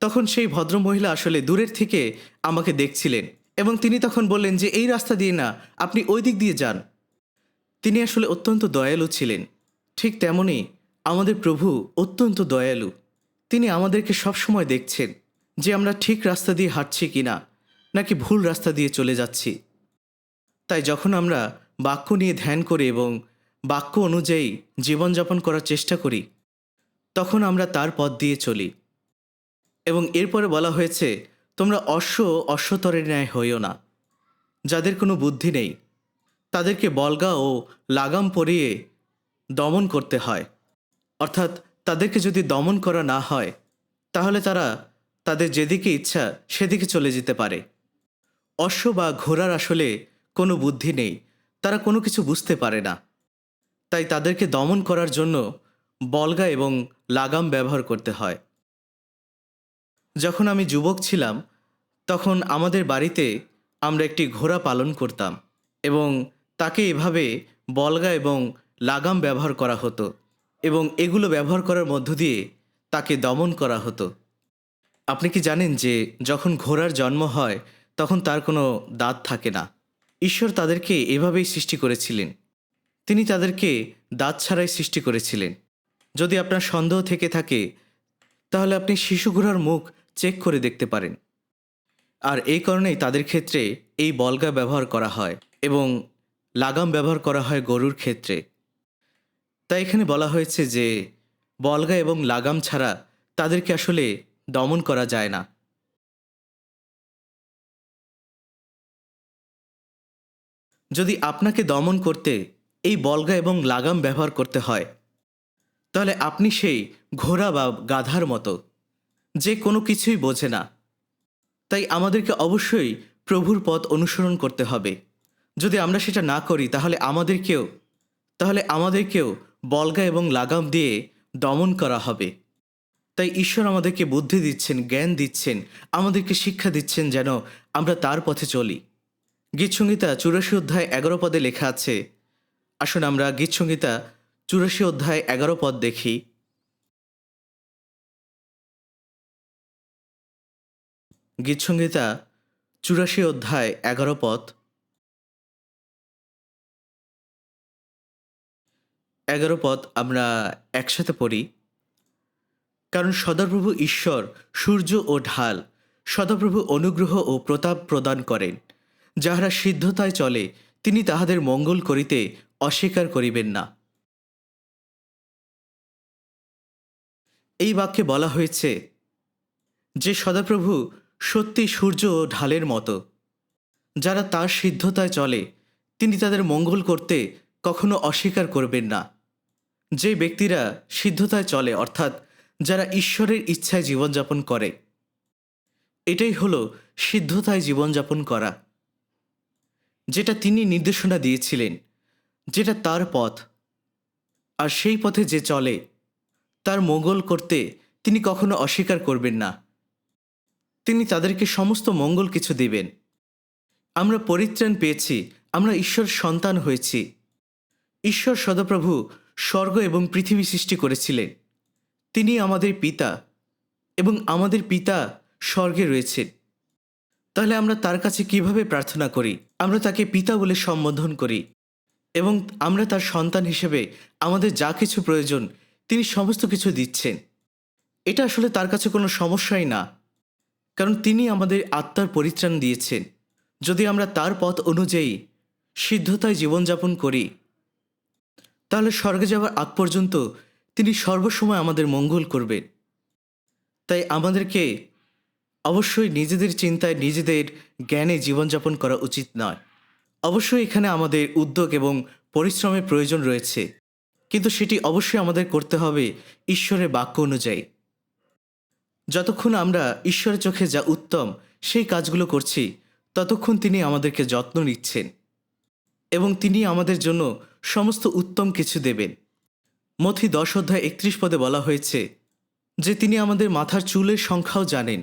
তখন সেই ভদ্রমহিলা আসলে দূরের থেকে আমাকে দেখছিলেন এবং তিনি তখন বললেন যে এই রাস্তা দিয়ে না, আপনি ওই দিক দিয়ে যান। তিনি আসলে অত্যন্ত দয়ালু ছিলেন। ঠিক তেমনই আমাদের প্রভু অত্যন্ত দয়ালু। তিনি আমাদেরকে সবসময় দেখছেন যে আমরা ঠিক রাস্তা দিয়ে হাঁটছি কিনা, নাকি ভুল রাস্তা দিয়ে চলে যাচ্ছি। তাই যখন আমরা বাক্য নিয়ে ধ্যান করি এবং বাক্য অনুযায়ী জীবনযাপন করার চেষ্টা করি, তখন আমরা তার পথ দিয়ে চলি। এবং এরপরে বলা হয়েছে, তোমরা অশ্বতরের ন্যায় হইও না, যাদের কোনো বুদ্ধি নেই, তাদেরকে বলগা ও লাগাম পরিয়ে দমন করতে হয়। অর্থাৎ তাদেরকে যদি দমন করা না হয়, তাহলে তারা তাদের যেদিকে ইচ্ছা সেদিকে চলে যেতে পারে। অশ্ব বা ঘোড়ার আসলে কোনো বুদ্ধি নেই, তারা কোনো কিছু বুঝতে পারে না। তাই তাদেরকে দমন করার জন্য বলগা এবং লাগাম ব্যবহার করতে হয়। যখন আমি যুবক ছিলাম তখন আমাদের বাড়িতে আমরা একটি ঘোড়া পালন করতাম এবং তাকে এভাবে বলগা এবং লাগাম ব্যবহার করা হতো এবং এগুলো ব্যবহার করার মধ্য দিয়ে তাকে দমন করা হতো। আপনি কি জানেন যে যখন ঘোড়ার জন্ম হয় তখন তার কোনো দাঁত থাকে না? ঈশ্বর তাদেরকে এভাবেই সৃষ্টি করেছিলেন। তিনি তাদেরকে দাঁত ছাড়াই সৃষ্টি করেছিলেন। যদি আপনার সন্দেহ থেকে থাকে তাহলে আপনি শিশু ঘোড়ার মুখ চেক করে দেখতে পারেন। আর এই কারণেই তাদের ক্ষেত্রে এই বলগা ব্যবহার করা হয় এবং লাগাম ব্যবহার করা হয় গরুর ক্ষেত্রে। তাই এখানে বলা হয়েছে যে বলগা এবং লাগাম ছাড়া তাদেরকে আসলে দমন করা যায় না। যদি আপনাকে দমন করতে এই বলগা এবং লাগাম ব্যবহার করতে হয় তাহলে আপনি সেই ঘোড়া বা গাধার মতো যে কোনো কিছুই বোঝে না। তাই আমাদেরকে অবশ্যই প্রভুর পথ অনুসরণ করতে হবে। যদি আমরা সেটা না করি তাহলে আমাদেরকেও বলগা এবং লাগাম দিয়ে দমন করা হবে। তাই ঈশ্বর আমাদেরকে বুদ্ধি দিচ্ছেন, জ্ঞান দিচ্ছেন, আমাদেরকে শিক্ষা দিচ্ছেন যেন আমরা তার পথে চলি। গীতসংহিতা ৮৪ অধ্যায় ১১ পদে লেখা আছে। আসুন আমরা গীতসংহিতা ৮৪ অধ্যায় ১১ পদ দেখি। গীতসংহিতা ৮৪ অধ্যায় ১১ পদ। ১১ পদ আমরা একসাথে পড়ি। কারণ সদাপ্রভু ঈশ্বর সূর্য ও ঢাল, সদাপ্রভু অনুগ্রহ ও প্রতাপ প্রদান করেন। যাহারা সিদ্ধতায় চলে তিনি তাহাদের মঙ্গল করিতে অস্বীকার করিবেন না। এই বাক্যে বলা হয়েছে যে সদাপ্রভু সত্যি সূর্য ও ঢালের মতো। যারা তার সিদ্ধতায় চলে তিনি তাদের মঙ্গল করতে কখনো অস্বীকার করবেন না। যে ব্যক্তিরা সিদ্ধতায় চলে অর্থাৎ যারা ঈশ্বরের ইচ্ছায় জীবনযাপন করে, এটাই হলো সিদ্ধতায় জীবনযাপন করা, যেটা তিনি নির্দেশনা দিয়েছিলেন, যেটা তার পথ। আর সেই পথে যে চলে তার মঙ্গল করতে তিনি কখনো অস্বীকার করবেন না। তিনি তাদেরকে সমস্ত মঙ্গল কিছু দিবেন। আমরা পরিত্রাণ পেয়েছি, আমরা ঈশ্বর সন্তান হয়েছি। ঈশ্বর সদাপ্রভু স্বর্গ এবং পৃথিবী সৃষ্টি করেছিলেন। তিনি আমাদের পিতা এবং আমাদের পিতা স্বর্গে রয়েছেন। তাহলে আমরা তার কাছে কিভাবে প্রার্থনা করি? আমরা তাকে পিতা বলে সম্বোধন করি এবং আমরা তার সন্তান হিসেবে আমাদের যা কিছু প্রয়োজন তিনি সমস্ত কিছু দিচ্ছেন। এটা আসলে তার কাছে কোনো সমস্যাই না, কারণ তিনি আমাদের আত্মার পরিত্রাণ দিয়েছেন। যদি আমরা তার পথ অনুযায়ী সিদ্ধতায় জীবনযাপন করি তাহলে স্বর্গে যাওয়ার আগ পর্যন্ত তিনি সর্বসময় আমাদের মঙ্গল করবেন। তাই আমাদেরকে অবশ্যই নিজেদের চিন্তায়, নিজেদের জ্ঞানে জীবনযাপন করা উচিত নয়। অবশ্যই এখানে আমাদের উদ্যোগ এবং পরিশ্রমের প্রয়োজন রয়েছে, কিন্তু সেটি অবশ্যই আমাদের করতে হবে ঈশ্বরের বাক্য অনুযায়ী। যতক্ষণ আমরা ঈশ্বরের চোখে যা উত্তম সেই কাজগুলো করছি ততক্ষণ তিনি আমাদেরকে যত্ন নিচ্ছেন এবং তিনি আমাদের জন্য সমস্ত উত্তম কিছু দেবেন। মথি ১০ অধ্যায় ৩১ পদে বলা হয়েছে যে তিনি আমাদের মাথার চুলের সংখ্যাও জানেন।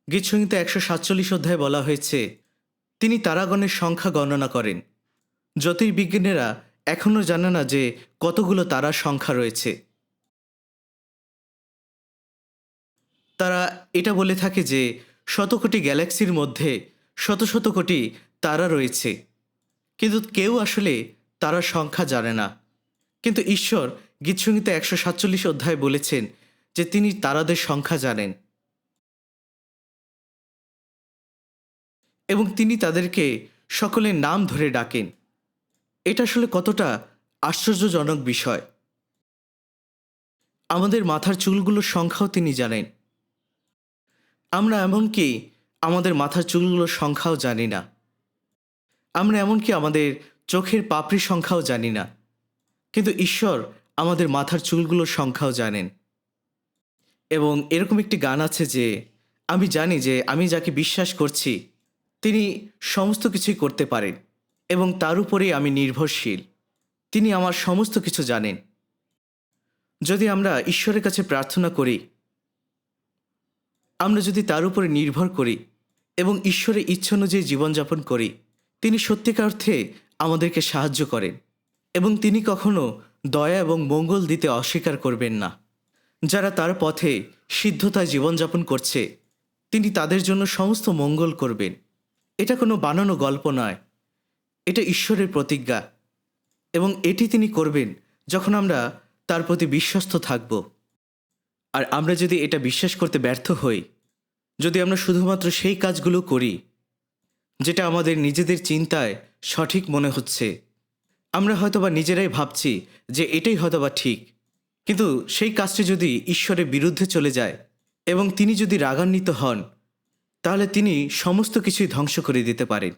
গীতসংহিতা ১৪৭ অধ্যায়ে বলা হয়েছে তিনি তারাগণের সংখ্যা গণনা করেন। জ্যোতির্বিজ্ঞানীরা এখনও জানে না যে কতগুলো তারার সংখ্যা রয়েছে। তারা এটা বলে থাকে যে শত কোটি গ্যালাক্সির মধ্যে শত শত কোটি তারা রয়েছে, কিন্তু কেউ আসলে তারার সংখ্যা জানে না। কিন্তু ঈশ্বর গীতসংহিতা ১৪৭ অধ্যায়ে বলেছেন যে তিনি তারাদের সংখ্যা জানেন এবং তিনি তাদেরকে সকলের নাম ধরে ডাকেন। এটা আসলে কতটা আশ্চর্যজনক বিষয়। আমাদের মাথার চুলগুলোর সংখ্যাও তিনি জানেন। আমরা এমনকি আমাদের মাথার চুলগুলোর সংখ্যাও জানি না। আমরা এমনকি আমাদের চোখের পাপড়ির সংখ্যাও জানি না, কিন্তু ঈশ্বর আমাদের মাথার চুলগুলোর সংখ্যাও জানেন। এবং এরকম একটি গান আছে যে আমি জানি যে আমি যাকে বিশ্বাস করছি তিনি সমস্ত কিছুই করতে পারেন এবং তার উপরেই আমি নির্ভরশীল। তিনি আমার সমস্ত কিছু জানেন। যদি আমরা ঈশ্বরের কাছে প্রার্থনা করি আমরা যদি তার উপরে নির্ভর করি এবং ঈশ্বরের ইচ্ছা অনুযায়ী জীবনযাপন করি, তিনি সত্যিকার অর্থে আমাদেরকে সাহায্য করেন এবং তিনি কখনো দয়া এবং মঙ্গল দিতে অস্বীকার করবেন না। যারা তার পথে সিদ্ধতায় জীবনযাপন করছে, তিনি তাদের জন্য সমস্ত মঙ্গল করবেন। এটা কোনো বানানো গল্প নয়, এটা ঈশ্বরের প্রতিজ্ঞা এবং এটি তিনি করবেন যখন আমরা তার প্রতি বিশ্বস্ত থাকব। আর আমরা যদি এটা বিশ্বাস করতে ব্যর্থ হই, যদি আমরা শুধুমাত্র সেই কাজগুলো করি যেটা আমাদের নিজেদের চিন্তায় সঠিক মনে হচ্ছে, আমরা হয়তোবা নিজেরাই ভাবছি যে এটাই হয়তোবা ঠিক, কিন্তু সেই কাজটি যদি ঈশ্বরের বিরুদ্ধে চলে যায় এবং তিনি যদি রাগান্বিত হন, তাহলে তিনি সমস্ত কিছুই ধ্বংস করে দিতে পারেন।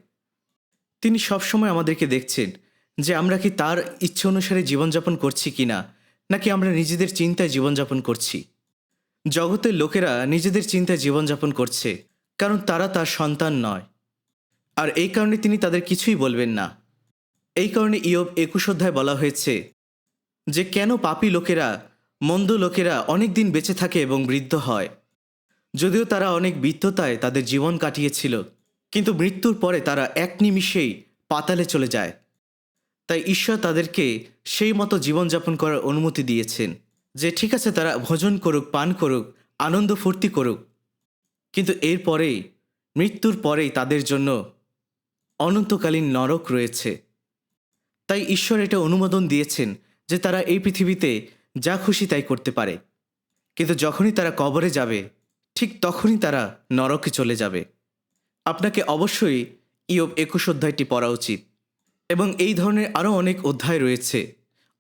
তিনি সবসময় আমাদেরকে দেখছেন যে আমরা কি তার ইচ্ছে অনুসারে জীবনযাপন করছি কিনা, নাকি আমরা নিজেদের চিন্তায় জীবনযাপন করছি। জগতের লোকেরা নিজেদের চিন্তায় জীবনযাপন করছে কারণ তারা তার সন্তান নয়, আর এই কারণে তিনি তাদের কিছুই বলবেন না। এই কারণে ইয়োব 21 অধ্যায় বলা হয়েছে যে কেন পাপী লোকেরা, মন্দ লোকেরা অনেক দিন বেঁচে থাকে এবং বৃদ্ধ হয়। যদিও তারা অনেক বিত্ততায় তাদের জীবন কাটিয়েছিল, কিন্তু মৃত্যুর পরে তারা এক নিমিষেই পাতালে চলে যায়। তাই ঈশ্বর তাদেরকে সেই মতো জীবনযাপন করার অনুমতি দিয়েছেন যে ঠিক আছে, তারা ভোজন করুক, পান করুক, আনন্দ ফুর্তি করুক, কিন্তু এরপরেই, মৃত্যুর পরেই তাদের জন্য অনন্তকালীন নরক রয়েছে। তাই ঈশ্বর এটা অনুমোদন দিয়েছেন যে তারা এই পৃথিবীতে যা খুশি তাই করতে পারে, কিন্তু যখনই তারা কবরে যাবে ঠিক তখনই তারা নরকে চলে যাবে। আপনাকে অবশ্যই ইয়োব 21 অধ্যায়টি পড়া উচিত এবং এই ধরনের আরও অনেক অধ্যায় রয়েছে,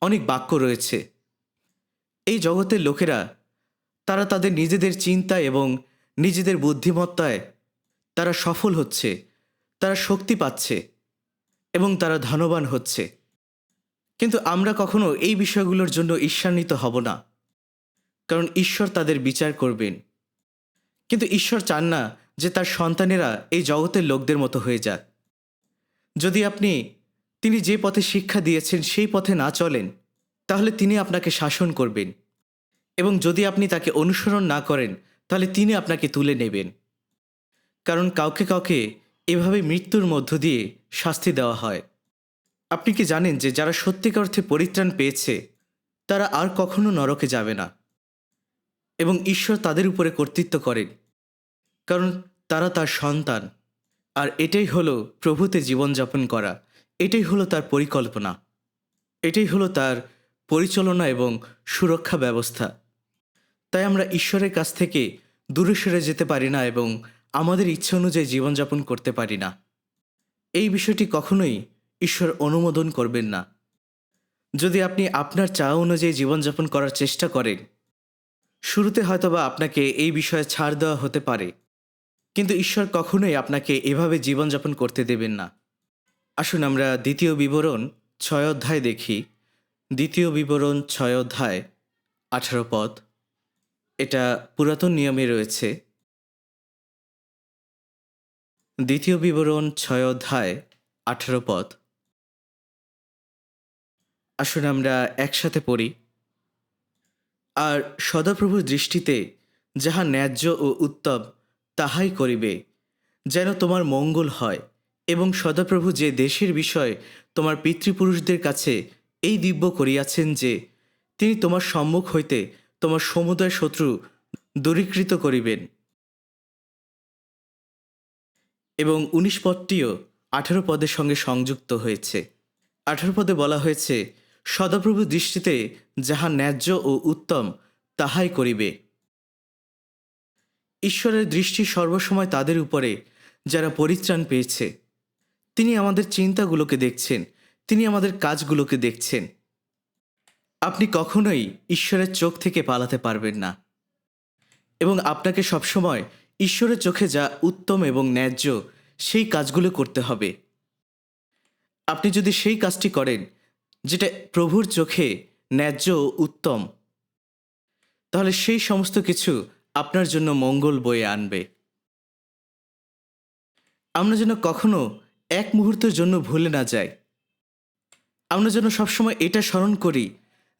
অনেক বাক্য রয়েছে। এই জগতের লোকেরা তারা তাদের নিজেদের চিন্তা এবং নিজেদের বুদ্ধিমত্তায় তারা সফল হচ্ছে, তারা শক্তি পাচ্ছে এবং তারা ধনবান হচ্ছে, কিন্তু আমরা কখনো এই বিষয়গুলোর জন্য ঈর্ষান্বিত হব না, কারণ ঈশ্বর তাদের বিচার করবেন। কিন্তু ঈশ্বর চান না যে তার সন্তানেরা এই জগতের লোকদের মতো হয়ে যাক। যদি তিনি যে পথে শিক্ষা দিয়েছেন সেই পথে না চলেন, তাহলে তিনি আপনাকে শাসন করবেন, এবং যদি আপনি তাকে অনুসরণ না করেন তাহলে তিনি আপনাকে তুলে নেবেন। কারণ কাউকে কাউকে এভাবে মৃত্যুর মধ্য দিয়ে শাস্তি দেওয়া হয়। আপনি কি জানেন যে যারা সত্যিকার অর্থে পরিত্রাণ পেয়েছে তারা আর কখনো নরকে যাবে না, এবং ঈশ্বর তাদের উপরে কর্তৃত্ব করেন, কারণ তারা তার সন্তান। আর এটাই হলো প্রভুতে জীবনযাপন করা, এটাই হলো তার পরিকল্পনা, এটাই হলো তার পরিচালনা এবং সুরক্ষা ব্যবস্থা। তাই আমরা ঈশ্বরের কাছ থেকে দূরে সরে যেতে পারি না এবং আমাদের ইচ্ছা অনুযায়ী জীবনযাপন করতে পারি না। এই বিষয়টি কখনোই ঈশ্বর অনুমোদন করবেন না। যদি আপনি আপনার চাওয়া অনুযায়ী জীবনযাপন করার চেষ্টা করেন, শুরুতে হয়তোবা আপনাকে এই বিষয়ে ছাড় দেওয়া হতে পারে, কিন্তু ঈশ্বর কখনোই আপনাকে এভাবে জীবনযাপন করতে দেবেন না। আসুন আমরা দ্বিতীয় বিবরণ 6 অধ্যায় দেখি। দ্বিতীয় বিবরণ 6 অধ্যায় 18 পদ। এটা পুরাতন নিয়মে রয়েছে। দ্বিতীয় বিবরণ 6 অধ্যায় 18 পদ। আসুন আমরা একসাথে পড়ি। আর সদাপ্রভুর দৃষ্টিতে যাহা ন্যায্য ও উত্তম তাহাই করিবে, যেন তোমার মঙ্গল হয়। এবং সদাপ্রভু যে দেশের বিষয় তোমার পিতৃপুরুষদের কাছে এই দিব্য করিয়াছেন যে তিনি তোমার সম্মুখ হইতে তোমার সমুদয় শত্রু দূরীকৃত করিবেন। এবং 19 পদটিও 18 পদের সঙ্গে সংযুক্ত হয়েছে। 18 পদে বলা হয়েছে, সদাপ্রভু দৃষ্টিতে যাহা ন্যায্য ও উত্তম তাহাই করিবে। ঈশ্বরের দৃষ্টি সর্বসময় তাদের উপরে যারা পরিত্রাণ পেয়েছে। তিনি আমাদের চিন্তাগুলোকে দেখছেন, তিনি আমাদের কাজগুলোকে দেখছেন। আপনি কখনোই ঈশ্বরের চোখ থেকে পালাতে পারবেন না, এবং আপনাকে সবসময় ঈশ্বরের চোখে যা উত্তম এবং ন্যায্য সেই কাজগুলো করতে হবে। আপনি যদি সেই কাজটি করেন যেটা প্রভুর চোখে ন্যায্য ও উত্তম, তাহলে সেই সমস্ত কিছু আপনার জন্য মঙ্গল বয়ে আনবে। আমরা যেন কখনো এক মুহূর্তের জন্য ভুলে না যাই। আমরা যেন সবসময় এটা স্মরণ করি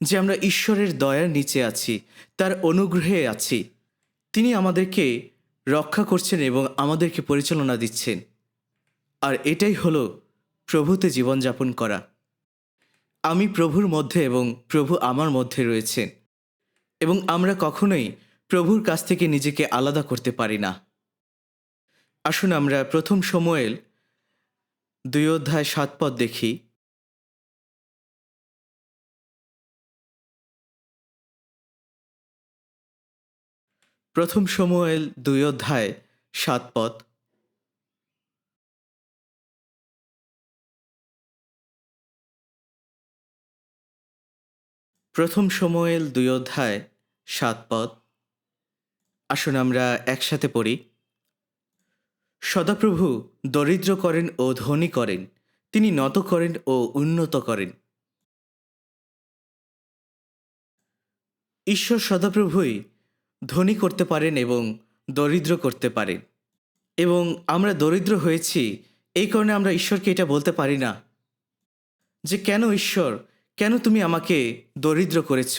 যে আমরা ঈশ্বরের দয়ার নিচে আছি, তার অনুগ্রহে আছি। তিনি আমাদেরকে রক্ষা করছেন এবং আমাদেরকে পরিচালনা দিচ্ছেন। আর এটাই হলো প্রভুতে জীবনযাপন করা। আমি প্রভুর মধ্যে এবং প্রভু আমার মধ্যে রয়েছেন, এবং আমরা কখনোই প্রভুর কাছ থেকে নিজেকে আলাদা করতে পারি না। আসুন আমরা প্রথম শমূয়েল 2:7 দেখি। প্রথম শমূয়েল 2:7। প্রথম শমূয়েল 2:7। আসুন আমরা একসাথে পড়ি। সদাপ্রভু দরিদ্র করেন ও ধনী করেন, তিনি নত করেন ও উন্নত করেন। ঈশ্বর সদাপ্রভুই ধনী করতে পারেন এবং দরিদ্র করতে পারেন, এবং আমরা দরিদ্র হয়েছি এই কারণে আমরা ঈশ্বরকে এটা বলতে পারি না যে কেন ঈশ্বর, কেন তুমি আমাকে দরিদ্র করেছ,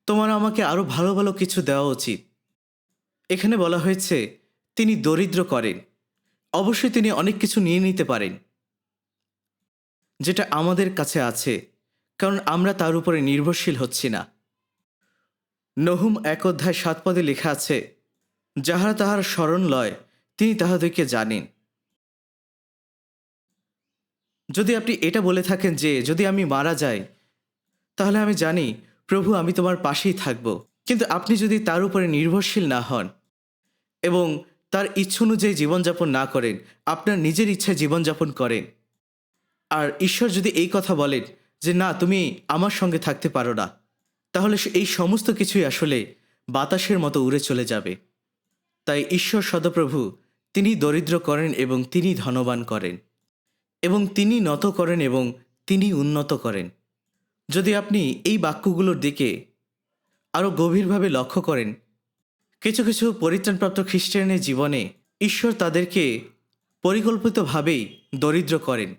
তোমার আমাকে আরও ভালো ভালো কিছু দেওয়া উচিত। এখানে বলা হয়েছে তিনি দরিদ্র করেন। অবশ্যই তিনি অনেক কিছু নিয়ে নিতে পারেন যেটা আমাদের কাছে আছে, কারণ আমরা তার উপরে নির্ভরশীল হচ্ছি না। নহুম 1:7 লেখা আছে, যাহারা তাহার শরণ লয় তিনি তাহাদেরকে জানেন। যদি আপনি এটা বলে থাকেন যে যদি আমি মারা যাই তাহলে আমি জানি প্রভু আমি তোমার পাশেই থাকব, কিন্তু আপনি যদি তার উপরে নির্ভরশীল না হন এবং তার ইচ্ছা অনুযায়ী জীবনযাপন না করেন, আপনার নিজের ইচ্ছায় জীবনযাপন করেন, আর ঈশ্বর যদি এই কথা বলেন যে না তুমি আমার সঙ্গে থাকতে পারো না, তাহলে এই সমস্ত কিছুই আসলে বাতাসের মতো উড়ে চলে যাবে। তাই ঈশ্বর সদপ্রভু তিনি দরিদ্র করেন এবং তিনি ধনবান করেন, এবং তিনি নত করেন এবং তিনি উন্নত করেন। যদি আপনি এই বাক্যগুলোর দিকে আরও গভীরভাবে লক্ষ্য করেন, কিছু কিছু পরিত্রাণপ্রাপ্ত খ্রিস্টানের জীবনে ঈশ্বর তাদেরকে পরিকল্পিতভাবেই দরিদ্র করেন,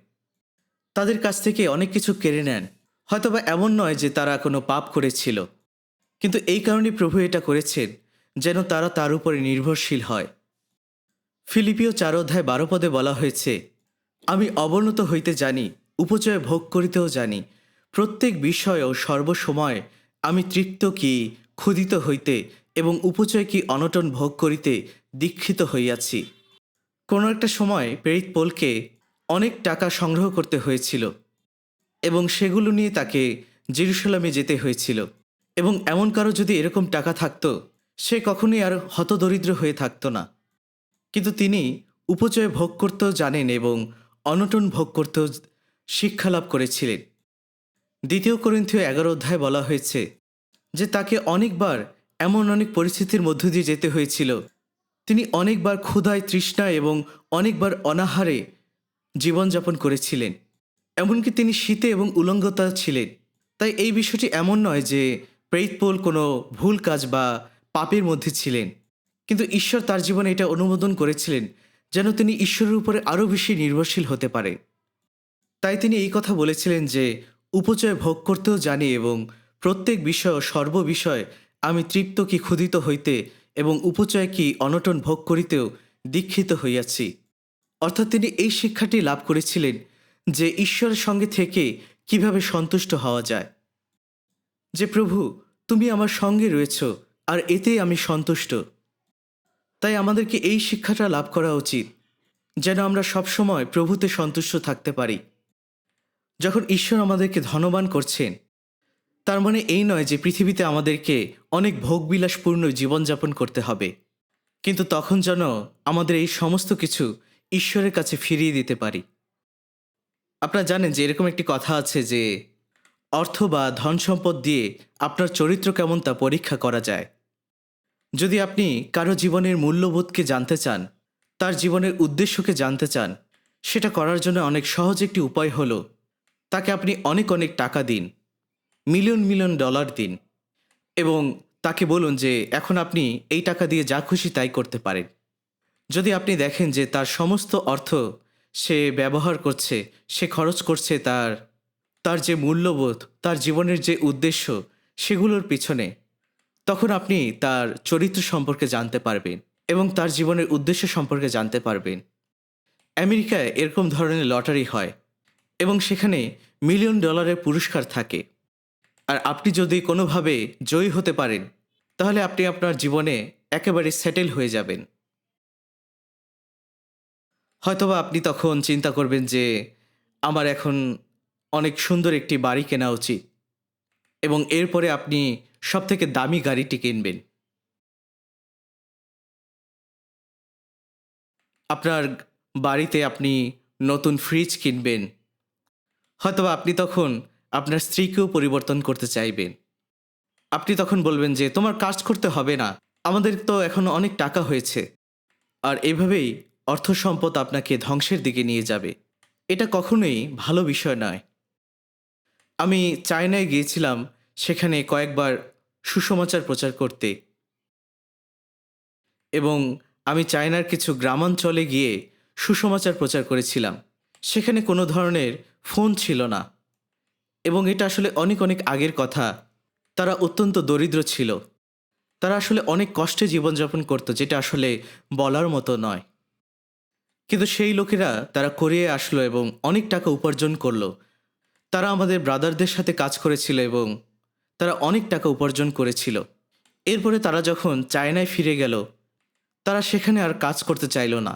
তাদের কাছ থেকে অনেক কিছু কেড়ে নেন। হয়তোবা এমন নয় যে তারা কোনো পাপ করেছিল, কিন্তু এই কারণে প্রভু এটা করেছেন যেন তারা তার উপরে নির্ভরশীল হয়। ফিলিপিও 4:12 বলা হয়েছে, আমি অবনত হইতে জানি, উপচয় ভোগ করিতেও জানি, প্রত্যেক বিষয় ও সর্বসময় আমি তৃপ্ত কি ক্ষুধিত হইতে এবং উপচয় কি অনটন ভোগ করিতে দীক্ষিত হইয়াছি। কোনো একটা সময় প্রেরিত পৌলকে অনেক টাকা সংগ্রহ করতে হয়েছিল এবং সেগুলো নিয়ে তাকে জেরুসালেমে যেতে হয়েছিল, এবং এমন কারো যদি এরকম টাকা থাকতো সে কখনোই আর হতদরিদ্র হয়ে থাকতো না। কিন্তু তিনি উপচয় ভোগ করতেও জানেন এবং অনটন ভোগ করতেও শিক্ষালাভ করেছিলেন। 2 করিন্থীয় 11 বলা হয়েছে যে তাকে অনেকবার এমন অনেক পরিস্থিতির মধ্য দিয়ে যেতে হয়েছিল, তিনি অনেকবার ক্ষুধায় তৃষ্ণায় এবং অনেকবার অনাহারে জীবনযাপন করেছিলেন, এমনকি তিনি শীতে এবং উলঙ্গতা ছিলেন। তাই এই বিষয়টি এমন নয় যে প্রেরিত পৌল কোনো ভুল কাজ বা পাপের মধ্যে ছিলেন, কিন্তু ঈশ্বর তার জীবনে এটা অনুমোদন করেছিলেন যেন তিনি ঈশ্বরের উপরে আরও বেশি নির্ভরশীল হতে পারে। তাই তিনি এই কথা বলেছিলেন যে উপচয় ভোগ করতেও জানি এবং প্রত্যেক বিষয় ও সর্ববিষয় আমি তৃপ্ত কি ক্ষুধিত হইতে এবং উপচয় কি অনটন ভোগ করিতেও দীক্ষিত হইয়াছি। অর্থাৎ তিনি এই শিক্ষাটি লাভ করেছিলেন যে ঈশ্বরের সঙ্গে থেকে কিভাবে সন্তুষ্ট হওয়া যায়, যে প্রভু তুমি আমার সঙ্গে রয়েছ আর এতেই আমি সন্তুষ্ট। তাই আমাদেরকে এই শিক্ষাটা লাভ করা উচিত যেন আমরা সবসময় প্রভুতে সন্তুষ্ট থাকতে পারি। যখন ঈশ্বর আমাদেরকে ধনবান করছেন, তার মানে এই নয় যে পৃথিবীতে আমাদেরকে অনেক ভোগবিলাসপূর্ণ জীবনযাপন করতে হবে, কিন্তু তখন যেন আমাদের এই সমস্ত কিছু ঈশ্বরের কাছে ফিরিয়ে দিতে পারি। আপনারা জানেন যে এরকম একটি কথা আছে যে অর্থ বা ধন সম্পদ দিয়ে আপনার চরিত্র কেমন তা পরীক্ষা করা যায়। যদি আপনি কারো জীবনের মূল্যবোধকে জানতে চান, তার জীবনের উদ্দেশ্যকে জানতে চান, সেটা করার জন্য অনেক সহজ একটি উপায় হলো তাকে আপনি অনেক অনেক টাকা দিন, মিলিয়ন মিলিয়ন ডলার দিন, এবং তাকে বলুন যে এখন আপনি এই টাকা দিয়ে যা খুশি তাই করতে পারেন। যদি আপনি দেখেন যে তার সমস্ত অর্থ সে ব্যবহার করছে, সে খরচ করছে তার যে মূল্যবোধ, তার জীবনের যে উদ্দেশ্য সেগুলোর পিছনে, তখন আপনি তার চরিত্র সম্পর্কে জানতে পারবেন। এবং তার জীবনের উদ্দেশ্য সম্পর্কে জানতে পারবেন। আমেরিকায় এরকম ধরনের লটারি হয় এবং সেখানে মিলিয়ন ডলারের পুরস্কার থাকে। আর আপনি যদি কোনোভাবে জয়ী হতে পারেন তাহলে আপনি আপনার জীবনে একেবারে সেটেল হয়ে যাবেন। হয়তোবা আপনি তখন চিন্তা করবেন যে আমার এখন অনেক সুন্দর একটি বাড়ি কেনা উচিত এবং এরপরে আপনি সবথেকে দামি গাড়িটি কিনবেন। আপনার বাড়িতে আপনি নতুন ফ্রিজ কিনবেন। হয়তোবা আপনি তখন আপনার স্ত্রীকেও পরিবর্তন করতে চাইবেন। আপনি তখন বলবেন যে তোমার কাজ করতে হবে না, আমাদের তো এখন অনেক টাকা হয়েছে। আর এভাবেই অর্থ সম্পদ আপনাকে ধ্বংসের দিকে নিয়ে যাবে। এটা কখনোই ভালো বিষয় নয়। আমি চায়নায় গিয়েছিলাম সেখানে কয়েকবার সুসমাচার প্রচার করতে এবং আমি চায়নার কিছু গ্রামাঞ্চলে গিয়ে সুসমাচার প্রচার করেছিলাম। সেখানে কোনো ধরনের ফোন ছিল না এবং এটা আসলে অনেক অনেক আগের কথা। তারা অত্যন্ত দরিদ্র ছিল। তারা আসলে অনেক কষ্টে জীবনযাপন করত, যেটা আসলে বলার মতো নয়। কিন্তু সেই লোকেরা তারা কোরিয়ায় আসলো এবং অনেক টাকা উপার্জন করলো। তারা আমাদের ব্রাদারদের সাথে কাজ করেছিল এবং তারা অনেক টাকা উপার্জন করেছিল। এরপরে তারা যখন চায়নায় ফিরে গেল তারা সেখানে আর কাজ করতে চাইল না।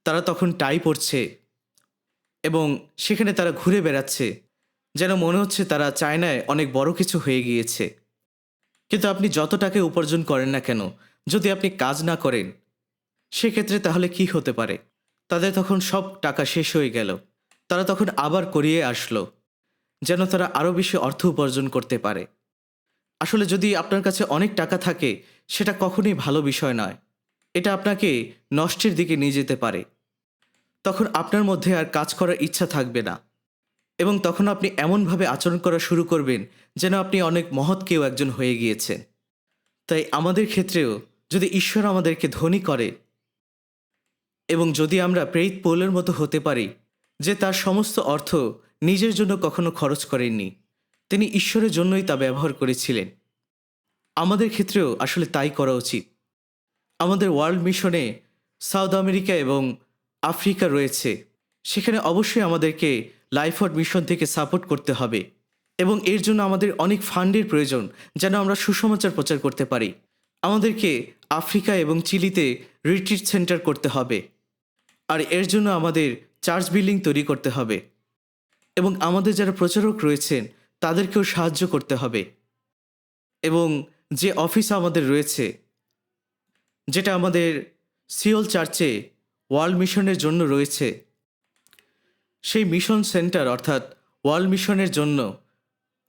তারা তখন টাই পরছে এবং সেখানে তারা ঘুরে বেড়াচ্ছে, যেন মনে হচ্ছে তারা চায়নায় অনেক বড় কিছু হয়ে গিয়েছে। কিন্তু আপনি যত টাকা উপার্জন করেন না কেন, যদি আপনি কাজ না করেন সেক্ষেত্রে তাহলে কি হতে পারে? তাদের তখন সব টাকা শেষ হয়ে গেল। তারা তখন আবার কোরিয়ায় আসলো যেন তারা আরও বেশি অর্থ উপার্জন করতে পারে। আসলে যদি আপনার কাছে অনেক টাকা থাকে সেটা কখনোই ভালো বিষয় নয়। এটা আপনাকে নষ্টের দিকে নিয়ে যেতে পারে। তখন আপনার মধ্যে আর কাজ করার ইচ্ছা থাকবে না এবং তখন আপনি এমনভাবে আচরণ করা শুরু করবেন যেন আপনি অনেক মহৎ কেউ একজন হয়ে গিয়েছেন। তাই আমাদের ক্ষেত্রেও যদি ঈশ্বর আমাদেরকে ধনী করে এবং যদি আমরা প্রেরিত পৌলের মতো হতে পারি যে তার সমস্ত অর্থ নিজের জন্য কখনো খরচ করেননি, তিনি ঈশ্বরের জন্যই তা ব্যবহার করেছিলেন, আমাদের ক্ষেত্রেও আসলে তাই করা উচিত। আমাদের ওয়ার্ল্ড মিশনে সাউথ আমেরিকা এবং আফ্রিকা রয়েছে। সেখানে অবশ্যই আমাদেরকে লাইফওয়ার্ড মিশন থেকে সাপোর্ট করতে হবে এবং এর জন্য আমাদের অনেক ফান্ডের প্রয়োজন যেন আমরা সুসমাচার প্রচার করতে পারি। আমাদেরকে আফ্রিকা এবং চিলিতে রিট্রিট সেন্টার করতে হবে আর এর জন্য আমাদের চার্চ বিল্ডিং তৈরি করতে হবে এবং আমাদের যারা প্রচারক রয়েছেন তাদেরকেও সাহায্য করতে হবে এবং যে অফিস আমাদের রয়েছে, যেটা আমাদের সিওল চার্চে ওয়ার্ল্ড মিশনের জন্য রয়েছে, সেই মিশন সেন্টার অর্থাৎ ওয়ার্ল্ড মিশনের জন্য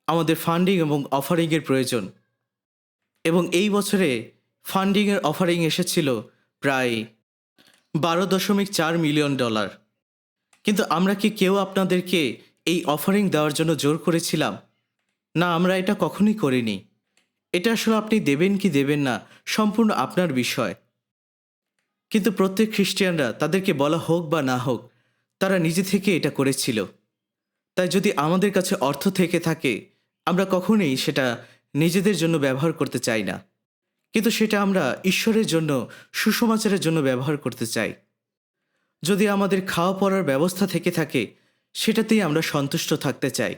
আমাদের ফান্ডিং এবং অফারিংয়ের প্রয়োজন এবং এই বছরে ফান্ডিংয়ের অফারিং এসেছিল প্রায় $12.4 মিলিয়ন। কিন্তু আমরা কি কেউ আপনাদেরকে এই অফারিং দেওয়ার জন্য জোর করেছিলাম? না, আমরা এটা কখনোই করিনি। এটা আসলে আপনি দেবেন কি দেবেন না সম্পূর্ণ আপনার বিষয়। কিন্তু প্রত্যেক খ্রিস্টানরা তাদেরকে বলা হোক বা না হোক তারা নিজে থেকে এটা করেছিল। তাই যদি আমাদের কাছে অর্থ থেকে থাকে আমরা কখনোই সেটা নিজেদের জন্য ব্যবহার করতে চাই না, কিন্তু সেটা আমরা ঈশ্বরের জন্য সুসমাচারের জন্য ব্যবহার করতে চাই। যদি আমাদের খাওয়া পড়ার ব্যবস্থা থেকে থাকে সেটাতেই আমরা সন্তুষ্ট থাকতে চাই।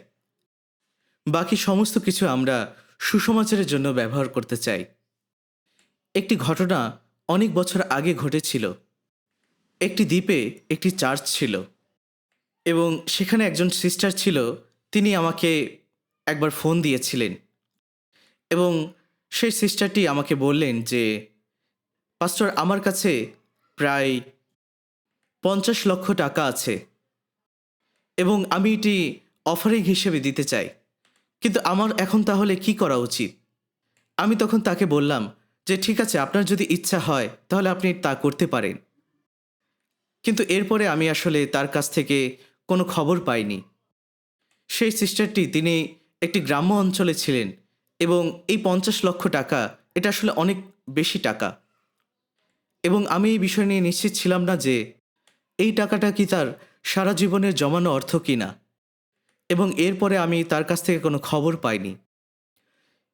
বাকি সমস্ত কিছু আমরা সুসমাচারের জন্য ব্যবহার করতে চাই। একটি ঘটনা অনেক বছর আগে ঘটেছিল। একটি দ্বীপে একটি চার্চ ছিল এবং সেখানে একজন সিস্টার ছিল। তিনি আমাকে একবার ফোন দিয়েছিলেন এবং সেই সিস্টারটি আমাকে বললেন যে পাস্টর, আমার কাছে প্রায় 50 লক্ষ টাকা আছে এবং আমি এটি অফারিং হিসেবে দিতে চাই, কিন্তু আমার এখন তাহলে কি করা উচিত? আমি তখন তাকে বললাম যে ঠিক আছে, আপনার যদি ইচ্ছা হয় তাহলে আপনি তা করতে পারেন। কিন্তু এরপরে আমি আসলে তার কাছ থেকে কোনো খবর পাইনি। সেই সিস্টারটি তিনি একটি গ্রাম্য অঞ্চলে ছিলেন এবং এই 50 লক্ষ টাকা এটা আসলে অনেক বেশি টাকা এবং আমি এই বিষয় নিয়ে নিশ্চিত ছিলাম না যে এই টাকাটা কি তার সারা জীবনের জমানো অর্থ কিনা এবং এরপরে আমি তার কাছ থেকে কোনো খবর পাইনি।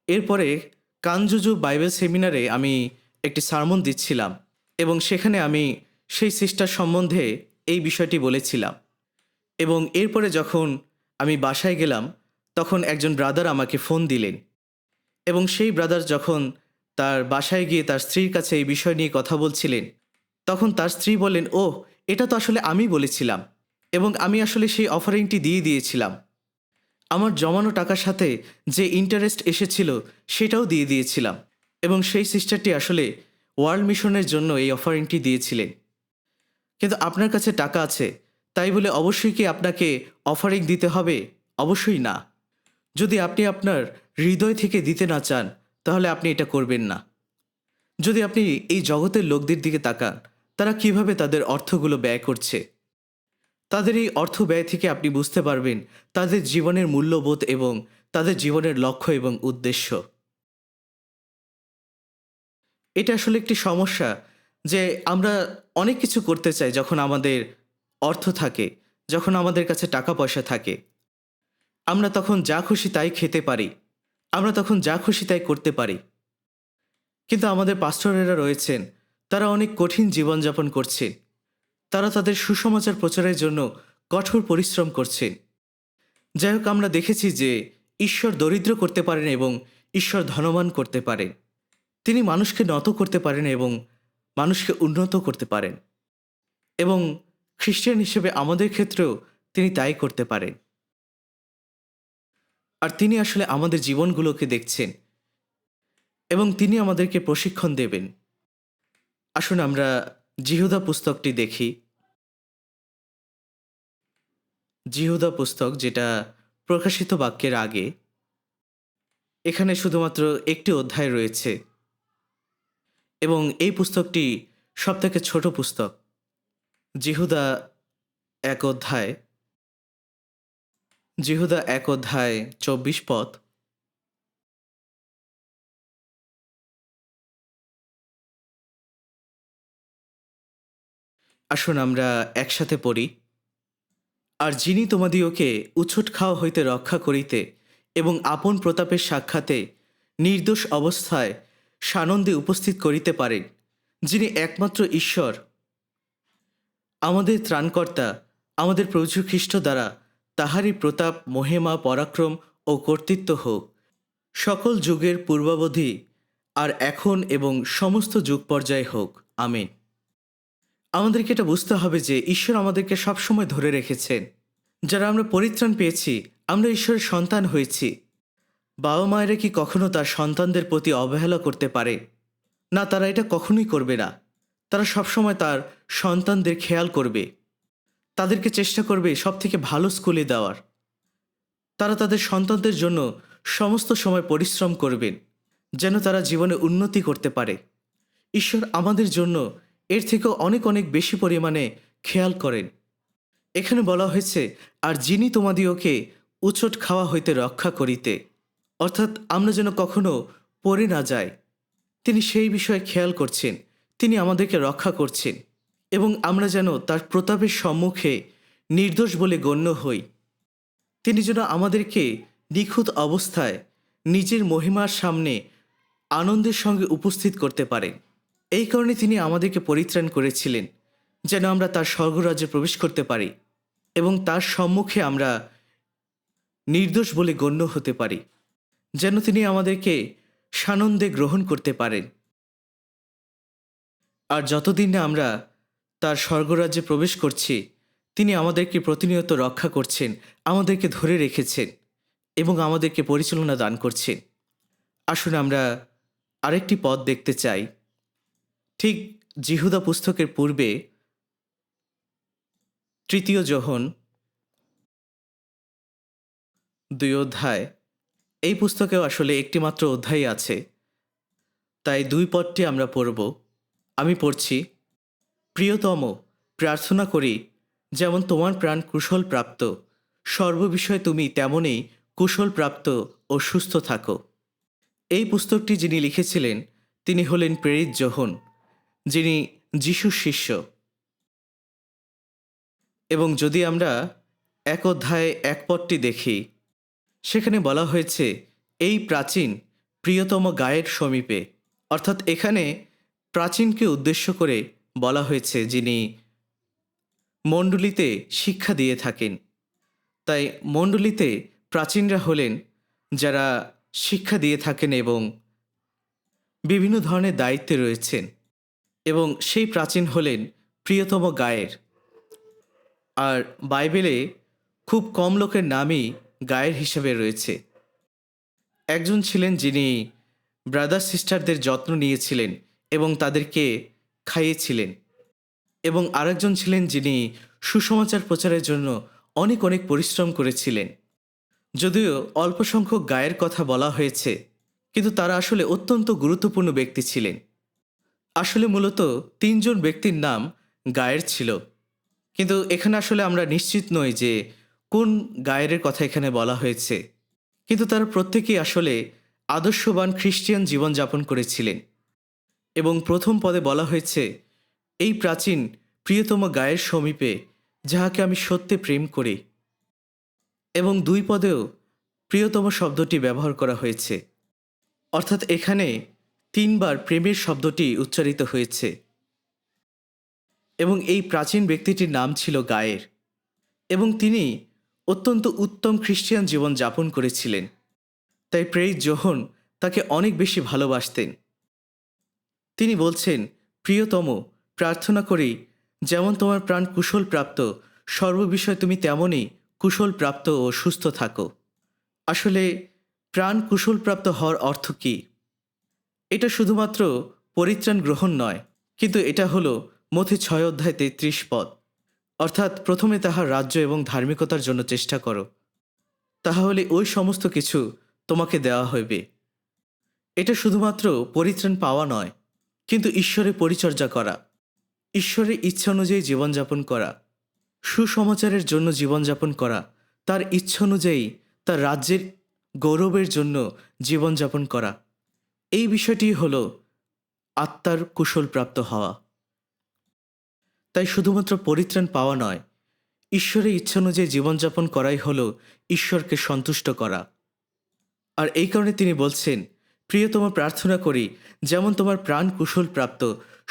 এরপরে কানজুজু বাইবেল সেমিনারে আমি একটি সারমন দিচ্ছিলাম এবং সেখানে আমি সেই সিস্টার সম্বন্ধে এই বিষয়টি বলেছিলাম। এবং এরপরে যখন আমি বাসায় গেলাম তখন একজন ব্রাদার আমাকে ফোন দিলেন এবং সেই ব্রাদার যখন তার বাসায় গিয়ে তার স্ত্রীর কাছে এই বিষয় নিয়ে কথা বলছিলেন, তখন তার স্ত্রী বলেন, ওহ, এটা তো আসলে আমি বলেছিলাম এবং আমি আসলে সেই অফারিংটি দিয়ে দিয়েছিলাম। আমার জমানো টাকার সাথে যে ইন্টারেস্ট এসেছিল সেটাও দিয়ে দিয়েছিলাম এবং সেই সিস্টারটি আসলে ওয়ার্ল্ড মিশনের জন্য এই অফারিংটি দিয়েছিলেন। কিন্তু আপনার কাছে টাকা আছে তাই বলে অবশ্যই কি আপনাকে অফারিং দিতে হবে? অবশ্যই না। যদি আপনি আপনার হৃদয় থেকে দিতে না চান তাহলে আপনি এটা করবেন না। যদি আপনি এই জগতের লোকদের দিকে তাকান, তারা কিভাবে তাদের অর্থগুলো ব্যয় করছে, তাদের এই অর্থ ব্যয় থেকে আপনি বুঝতে পারবেন তাদের জীবনের মূল্যবোধ এবং তাদের জীবনের লক্ষ্য এবং উদ্দেশ্য। এটা আসলে একটি সমস্যা যে আমরা অনেক কিছু করতে চাই যখন আমাদের অর্থ থাকে, যখন আমাদের কাছে টাকা পয়সা থাকে। আমরা তখন যা খুশি তাই খেতে পারি, আমরা তখন যা খুশি তাই করতে পারি। কিন্তু আমাদের পাস্টরেরা রয়েছেন, তারা অনেক কঠিন জীবনযাপন করছেন। তারা তাদের সুসমাচার প্রচারের জন্য কঠোর পরিশ্রম করছেন। যাই হোক, আমরা দেখেছি যে ঈশ্বর দরিদ্র করতে পারেন এবং ঈশ্বর ধনবান করতে পারেন। তিনি মানুষকে নত করতে পারেন এবং মানুষকে উন্নত করতে পারেন এবং খ্রিস্টান হিসেবে আমাদের ক্ষেত্রেও তিনি তাই করতে পারেন। আর তিনি আসলে আমাদের জীবনগুলোকে দেখছেন এবং তিনি আমাদেরকে প্রশিক্ষণ দেবেন। আসুন আমরা জিহুদা পুস্তকটি দেখি। জিহুদা পুস্তক, যেটা প্রকাশিত বাক্যের আগে, এখানে শুধুমাত্র একটি অধ্যায় রয়েছে এবং এই পুস্তকটি সবথেকে ছোট পুস্তক। জিহুদা ১ অধ্যায়, জিহুদা ১ অধ্যায় ২৪ পদ। আসুন আমরা একসাথে পড়ি। আর যিনি তোমাদিওকে উছট খাওয়া হইতে রক্ষা করিতে এবং আপন প্রতাপের সাক্ষাতে নির্দোষ অবস্থায় সানন্দে উপস্থিত করিতে পারেন, যিনি একমাত্র ঈশ্বর, আমাদের ত্রাণকর্তা, আমাদের প্রভু যীশু খ্রিস্ট দ্বারা তাহারই প্রতাপ, মহিমা, পরাক্রম ও কর্তৃত্ব হোক সকল যুগের পূর্বাবধি আর এখন এবং সমস্ত যুগ পর্যায়ে হোক। আমিন। আমাদেরকে এটা বুঝতে হবে যে ঈশ্বর আমাদেরকে সবসময় ধরে রেখেছেন। যারা আমরা পরিত্রাণ পেয়েছি, আমরা ঈশ্বরের সন্তান হয়েছি। বাবা মায়েরা কি কখনো তার সন্তানদের প্রতি অবহেলা করতে পারে? না, তারা এটা কখনোই করবে না। তারা সবসময় তার সন্তানদের খেয়াল করবে, তাদেরকে চেষ্টা করবে সব থেকে ভালো স্কুলে দেওয়ার। তারা তাদের সন্তানদের জন্য সমস্ত সময় পরিশ্রম করবেন যেন তারা জীবনে উন্নতি করতে পারে। ঈশ্বর আমাদের জন্য এর থেকেও অনেক অনেক বেশি পরিমাণে খেয়াল করেন। এখানে বলা হয়েছে, আর যিনি তোমাদিওকে উচট খাওয়া হইতে রক্ষা করিতে, অর্থাৎ আমরা যেন কখনো পড়ে না যাই, তিনি সেই বিষয়ে খেয়াল করছেন। তিনি আমাদেরকে রক্ষা করছেন এবং আমরা যেন তার প্রতাপের সম্মুখে নির্দোষ বলে গণ্য হই। তিনি যেন আমাদেরকে নিখুঁত অবস্থায় নিজের মহিমার সামনে আনন্দের সঙ্গে উপস্থিত করতে পারেন। এই কারণে তিনি আমাদেরকে পরিত্রাণ করেছিলেন, যেন আমরা তার স্বর্গরাজ্যে প্রবেশ করতে পারি এবং তার সম্মুখে আমরা নির্দোষ বলে গণ্য হতে পারি, যেন তিনি আমাদেরকে সানন্দে গ্রহণ করতে পারেন। আর যতদিন না আমরা তার স্বর্গরাজ্যে প্রবেশ করছি, তিনি আমাদেরকে প্রতিনিয়ত রক্ষা করছেন, আমাদেরকে ধরে রেখেছেন এবং আমাদেরকে পরিচালনা দান করছেন। আসুন আমরা আরেকটি পদ দেখতে চাই। ঠিক জিহুদা পুস্তকের পূর্বে ৩ যোহন ২ অধ্যায়, এই পুস্তকেও আসলে একটি মাত্র অধ্যায় আছে, তাই ২ পদটি আমরা পড়ব। আমি পড়ছি। প্রিয়তম, প্রার্থনা করি যেমন তোমার প্রাণ কুশল প্রাপ্ত, সর্ববিষয়ে তুমি তেমনই কুশল প্রাপ্ত ও সুস্থ থাকো। এই পুস্তকটি যিনি লিখেছিলেন তিনি হলেন প্রেরিত যোহন, যিনি যিশুর শিষ্য। এবং যদি আমরা ১ অধ্যায়ে ১ পদটি দেখি, সেখানে বলা হয়েছে, এই প্রাচীন প্রিয়তম গায়ের সমীপে। অর্থাৎ এখানে প্রাচীনকে উদ্দেশ্য করে বলা হয়েছে, যিনি মণ্ডলীতে শিক্ষা দিয়ে থাকেন। তাই মণ্ডলীতে প্রাচীনরা হলেন যারা শিক্ষা দিয়ে থাকেন এবং বিভিন্ন ধরনের দায়িত্বে রয়েছেন, এবং সেই প্রাচীন হলেন প্রিয়তম গায়ের। আর বাইবেলে খুব কম লোকের নামই গায়ের হিসেবে রয়েছে। একজন ছিলেন যিনি ব্রাদার সিস্টারদের যত্ন নিয়েছিলেন এবং তাদেরকে খাইয়েছিলেন, এবং আরেকজন ছিলেন যিনি সুসমাচার প্রচারের জন্য অনেক অনেক পরিশ্রম করেছিলেন। যদিও অল্প সংখ্যক গায়ের কথা বলা হয়েছে, কিন্তু তারা আসলে অত্যন্ত গুরুত্বপূর্ণ ব্যক্তি ছিলেন। আসলে মূলত ৩ জন ব্যক্তির নাম গায়ের ছিল, কিন্তু এখানে আসলে আমরা নিশ্চিত নই যে কোন গায়ের কথা এখানে বলা হয়েছে। কিন্তু তারা প্রত্যেকেই আসলে আদর্শবান খ্রিস্টিয়ান জীবনযাপন করেছিলেন। এবং প্রথম পদে বলা হয়েছে, এই প্রাচীন প্রিয়তম গায়ের সমীপে যাহাকে আমি সত্যে প্রেম করি। এবং ২ পদেও প্রিয়তম শব্দটি ব্যবহার করা হয়েছে, অর্থাৎ এখানে ৩ বার প্রেমের শব্দটি উচ্চারিত হয়েছে। এবং এই প্রাচীন ব্যক্তিটির নাম ছিল গায়ের, এবং তিনি অত্যন্ত উত্তম খ্রিস্টিয়ান জীবন যাপন করেছিলেন। তাই প্রেরিত যোহন তাকে অনেক বেশি ভালোবাসতেন। তিনি বলছেন, প্রিয়তম, প্রার্থনা করি যেমন তোমার প্রাণ কুশল প্রাপ্ত, সর্ববিষয়ে তুমি তেমনই কুশল প্রাপ্ত ও সুস্থ থাকো। আসলে প্রাণ কুশল প্রাপ্ত হওয়ার অর্থ কী? এটা শুধুমাত্র পরিত্রাণ গ্রহণ নয়, কিন্তু এটা হলো মথি ৬ অধ্যায় ৩৩ পদ। অর্থাৎ প্রথমে তাহার রাজ্য এবং ধার্মিকতার জন্য চেষ্টা করো, তাহলে ওই সমস্ত কিছু তোমাকে দেওয়া হইবে। এটা শুধুমাত্র পরিত্রাণ পাওয়া নয়, কিন্তু ঈশ্বরের পরিচর্যা করা, ঈশ্বরের ইচ্ছা অনুযায়ী জীবনযাপন করা, সুসমাচারের জন্য জীবনযাপন করা, তার ইচ্ছা অনুযায়ী তার রাজ্যের গৌরবের জন্য জীবনযাপন করা। এই বিষয়টি হলো আত্মার কুশল প্রাপ্ত হওয়া। তাই শুধুমাত্র পরিত্রাণ পাওয়া নয়, ঈশ্বরের ইচ্ছা অনুযায়ী জীবনযাপন করাই হলো ঈশ্বরকে সন্তুষ্ট করা। আর এই কারণে তিনি বলছেন, প্রিয়তম, প্রার্থনা করি যেমন তোমার প্রাণ কুশল প্রাপ্ত,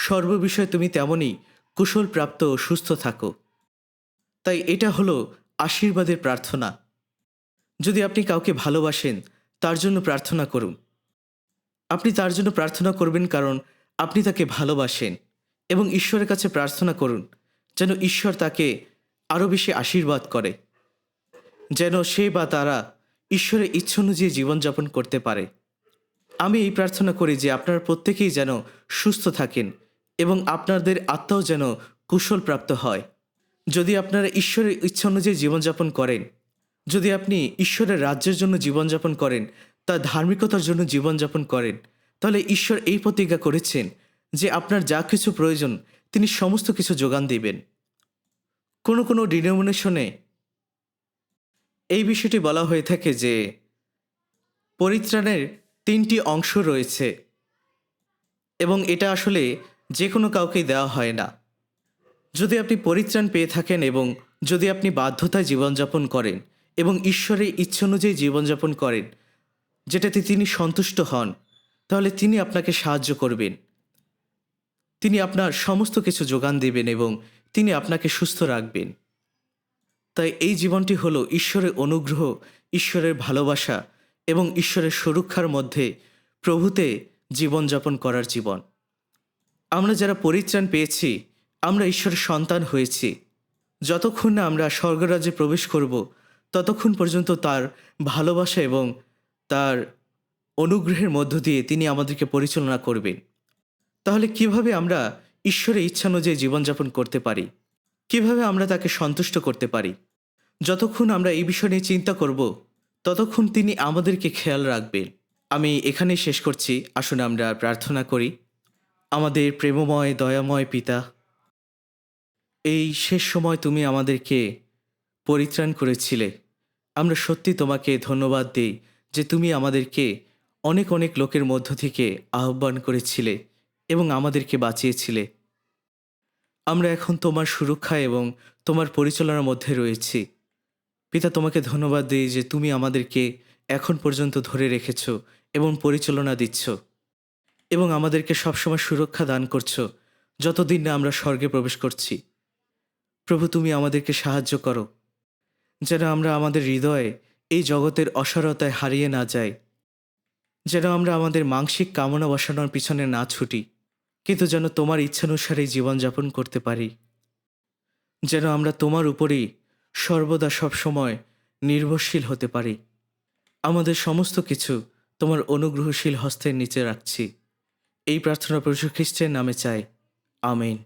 সর্ববিষয়ে তুমি তেমনই কুশল প্রাপ্ত ও সুস্থ থাকো। তাই এটা হলো আশীর্বাদের প্রার্থনা। যদি আপনি কাউকে ভালোবাসেন, তার জন্য প্রার্থনা করুন। আপনি তার জন্য প্রার্থনা করবেন কারণ আপনি তাকে ভালোবাসেন, এবং ঈশ্বরের কাছে প্রার্থনা করুন যেন ঈশ্বর তাকে আরও বেশি আশীর্বাদ করে, যেন সে বা তারা ঈশ্বরের ইচ্ছা অনুযায়ী জীবনযাপন করতে পারে। আমি এই প্রার্থনা করি যে আপনারা প্রত্যেকেই যেন সুস্থ থাকেন এবং আপনাদের আত্মাও যেন কুশল প্রাপ্ত হয়। যদি আপনারা ঈশ্বরের ইচ্ছা অনুযায়ী জীবনযাপন করেন, যদি আপনি ঈশ্বরের রাজ্যের জন্য জীবনযাপন করেন, তার ধার্মিকতার জন্য জীবনযাপন করেন, তাহলে ঈশ্বর এই প্রতিজ্ঞা করেছেন যে আপনার যা কিছু প্রয়োজন তিনি সমস্ত কিছু যোগান দিবেন। কোনো কোনো ডিনোমিনেশনে এই বিষয়টি বলা হয়ে থাকে যে পরিত্রাণের ৩টি অংশ রয়েছে, এবং এটা আসলে যে কোনো কাউকেই দেওয়া হয় না। যদি আপনি পরিত্রাণ পেয়ে থাকেন এবং যদি আপনি বাধ্যতায় জীবনযাপন করেন এবং ঈশ্বরের ইচ্ছা অনুযায়ী জীবনযাপন করেন, যেটাতে তিনি সন্তুষ্ট হন, তাহলে তিনি আপনাকে সাহায্য করবেন। তিনি আপনার সমস্ত কিছু যোগান দেবেন এবং তিনি আপনাকে সুস্থ রাখবেন। তাই এই জীবনটি হলো ঈশ্বরের অনুগ্রহ, ঈশ্বরের ভালোবাসা এবং ঈশ্বরের সুরক্ষার মধ্যে প্রভুতে জীবনযাপন করার জীবন। আমরা যারা পরিত্রাণ পেয়েছি, আমরা ঈশ্বরের সন্তান হয়েছি। যতক্ষণ না আমরা স্বর্গরাজ্যে প্রবেশ করব, ততক্ষণ পর্যন্ত তার ভালোবাসা এবং তার অনুগ্রহের মধ্য দিয়ে তিনি আমাদেরকে পরিচালনা করবেন। তাহলে কিভাবে আমরা ঈশ্বরের ইচ্ছা অনুযায়ী জীবনযাপন করতে পারি? কিভাবে আমরা তাকে সন্তুষ্ট করতে পারি? যতক্ষণ আমরা এই বিষয় নিয়ে চিন্তা করব, ততক্ষণ তিনি আমাদেরকে খেয়াল রাখবেন। আমি এখানেই শেষ করছি। আসুন আমরা প্রার্থনা করি। আমাদের প্রেমময় দয়াময় পিতা, এই শেষ সময় তুমি আমাদেরকে পরিত্রাণ করেছিলে। আমরা সত্যি তোমাকে ধন্যবাদ দিই যে তুমি আমাদেরকে অনেক অনেক লোকের মধ্য থেকে আহ্বান করেছিলে এবং আমাদেরকে বাঁচিয়েছিলে। আমরা এখন তোমার সুরক্ষা এবং তোমার পরিচালনার মধ্যে রয়েছি। পিতা, তোমাকে ধন্যবাদ দিই যে তুমি আমাদেরকে এখন পর্যন্ত ধরে রেখেছ এবং পরিচালনা দিচ্ছ এবং আমাদেরকে সবসময় সুরক্ষা দান করছো যতদিন না আমরা স্বর্গে প্রবেশ করছি। প্রভু, তুমি আমাদেরকে সাহায্য করো যেন আমরা আমাদের হৃদয়ে এই জগতের অসারতায় হারিয়ে না যাই, যেন আমরা আমাদের মানসিক কামনা বসানোর পিছনে না ছুটি, কিন্তু যেন তোমার ইচ্ছানুসারেই জীবনযাপন করতে পারি, যেন আমরা তোমার উপরেই সর্বদা সবসময় নির্ভরশীল হতে পারি। আমাদের সমস্ত কিছু তোমার অনুগ্রহশীল হস্তের নিচে রাখছি। এই প্রার্থনা প্রভু খ্রিস্টের নামে চাই, আমেন।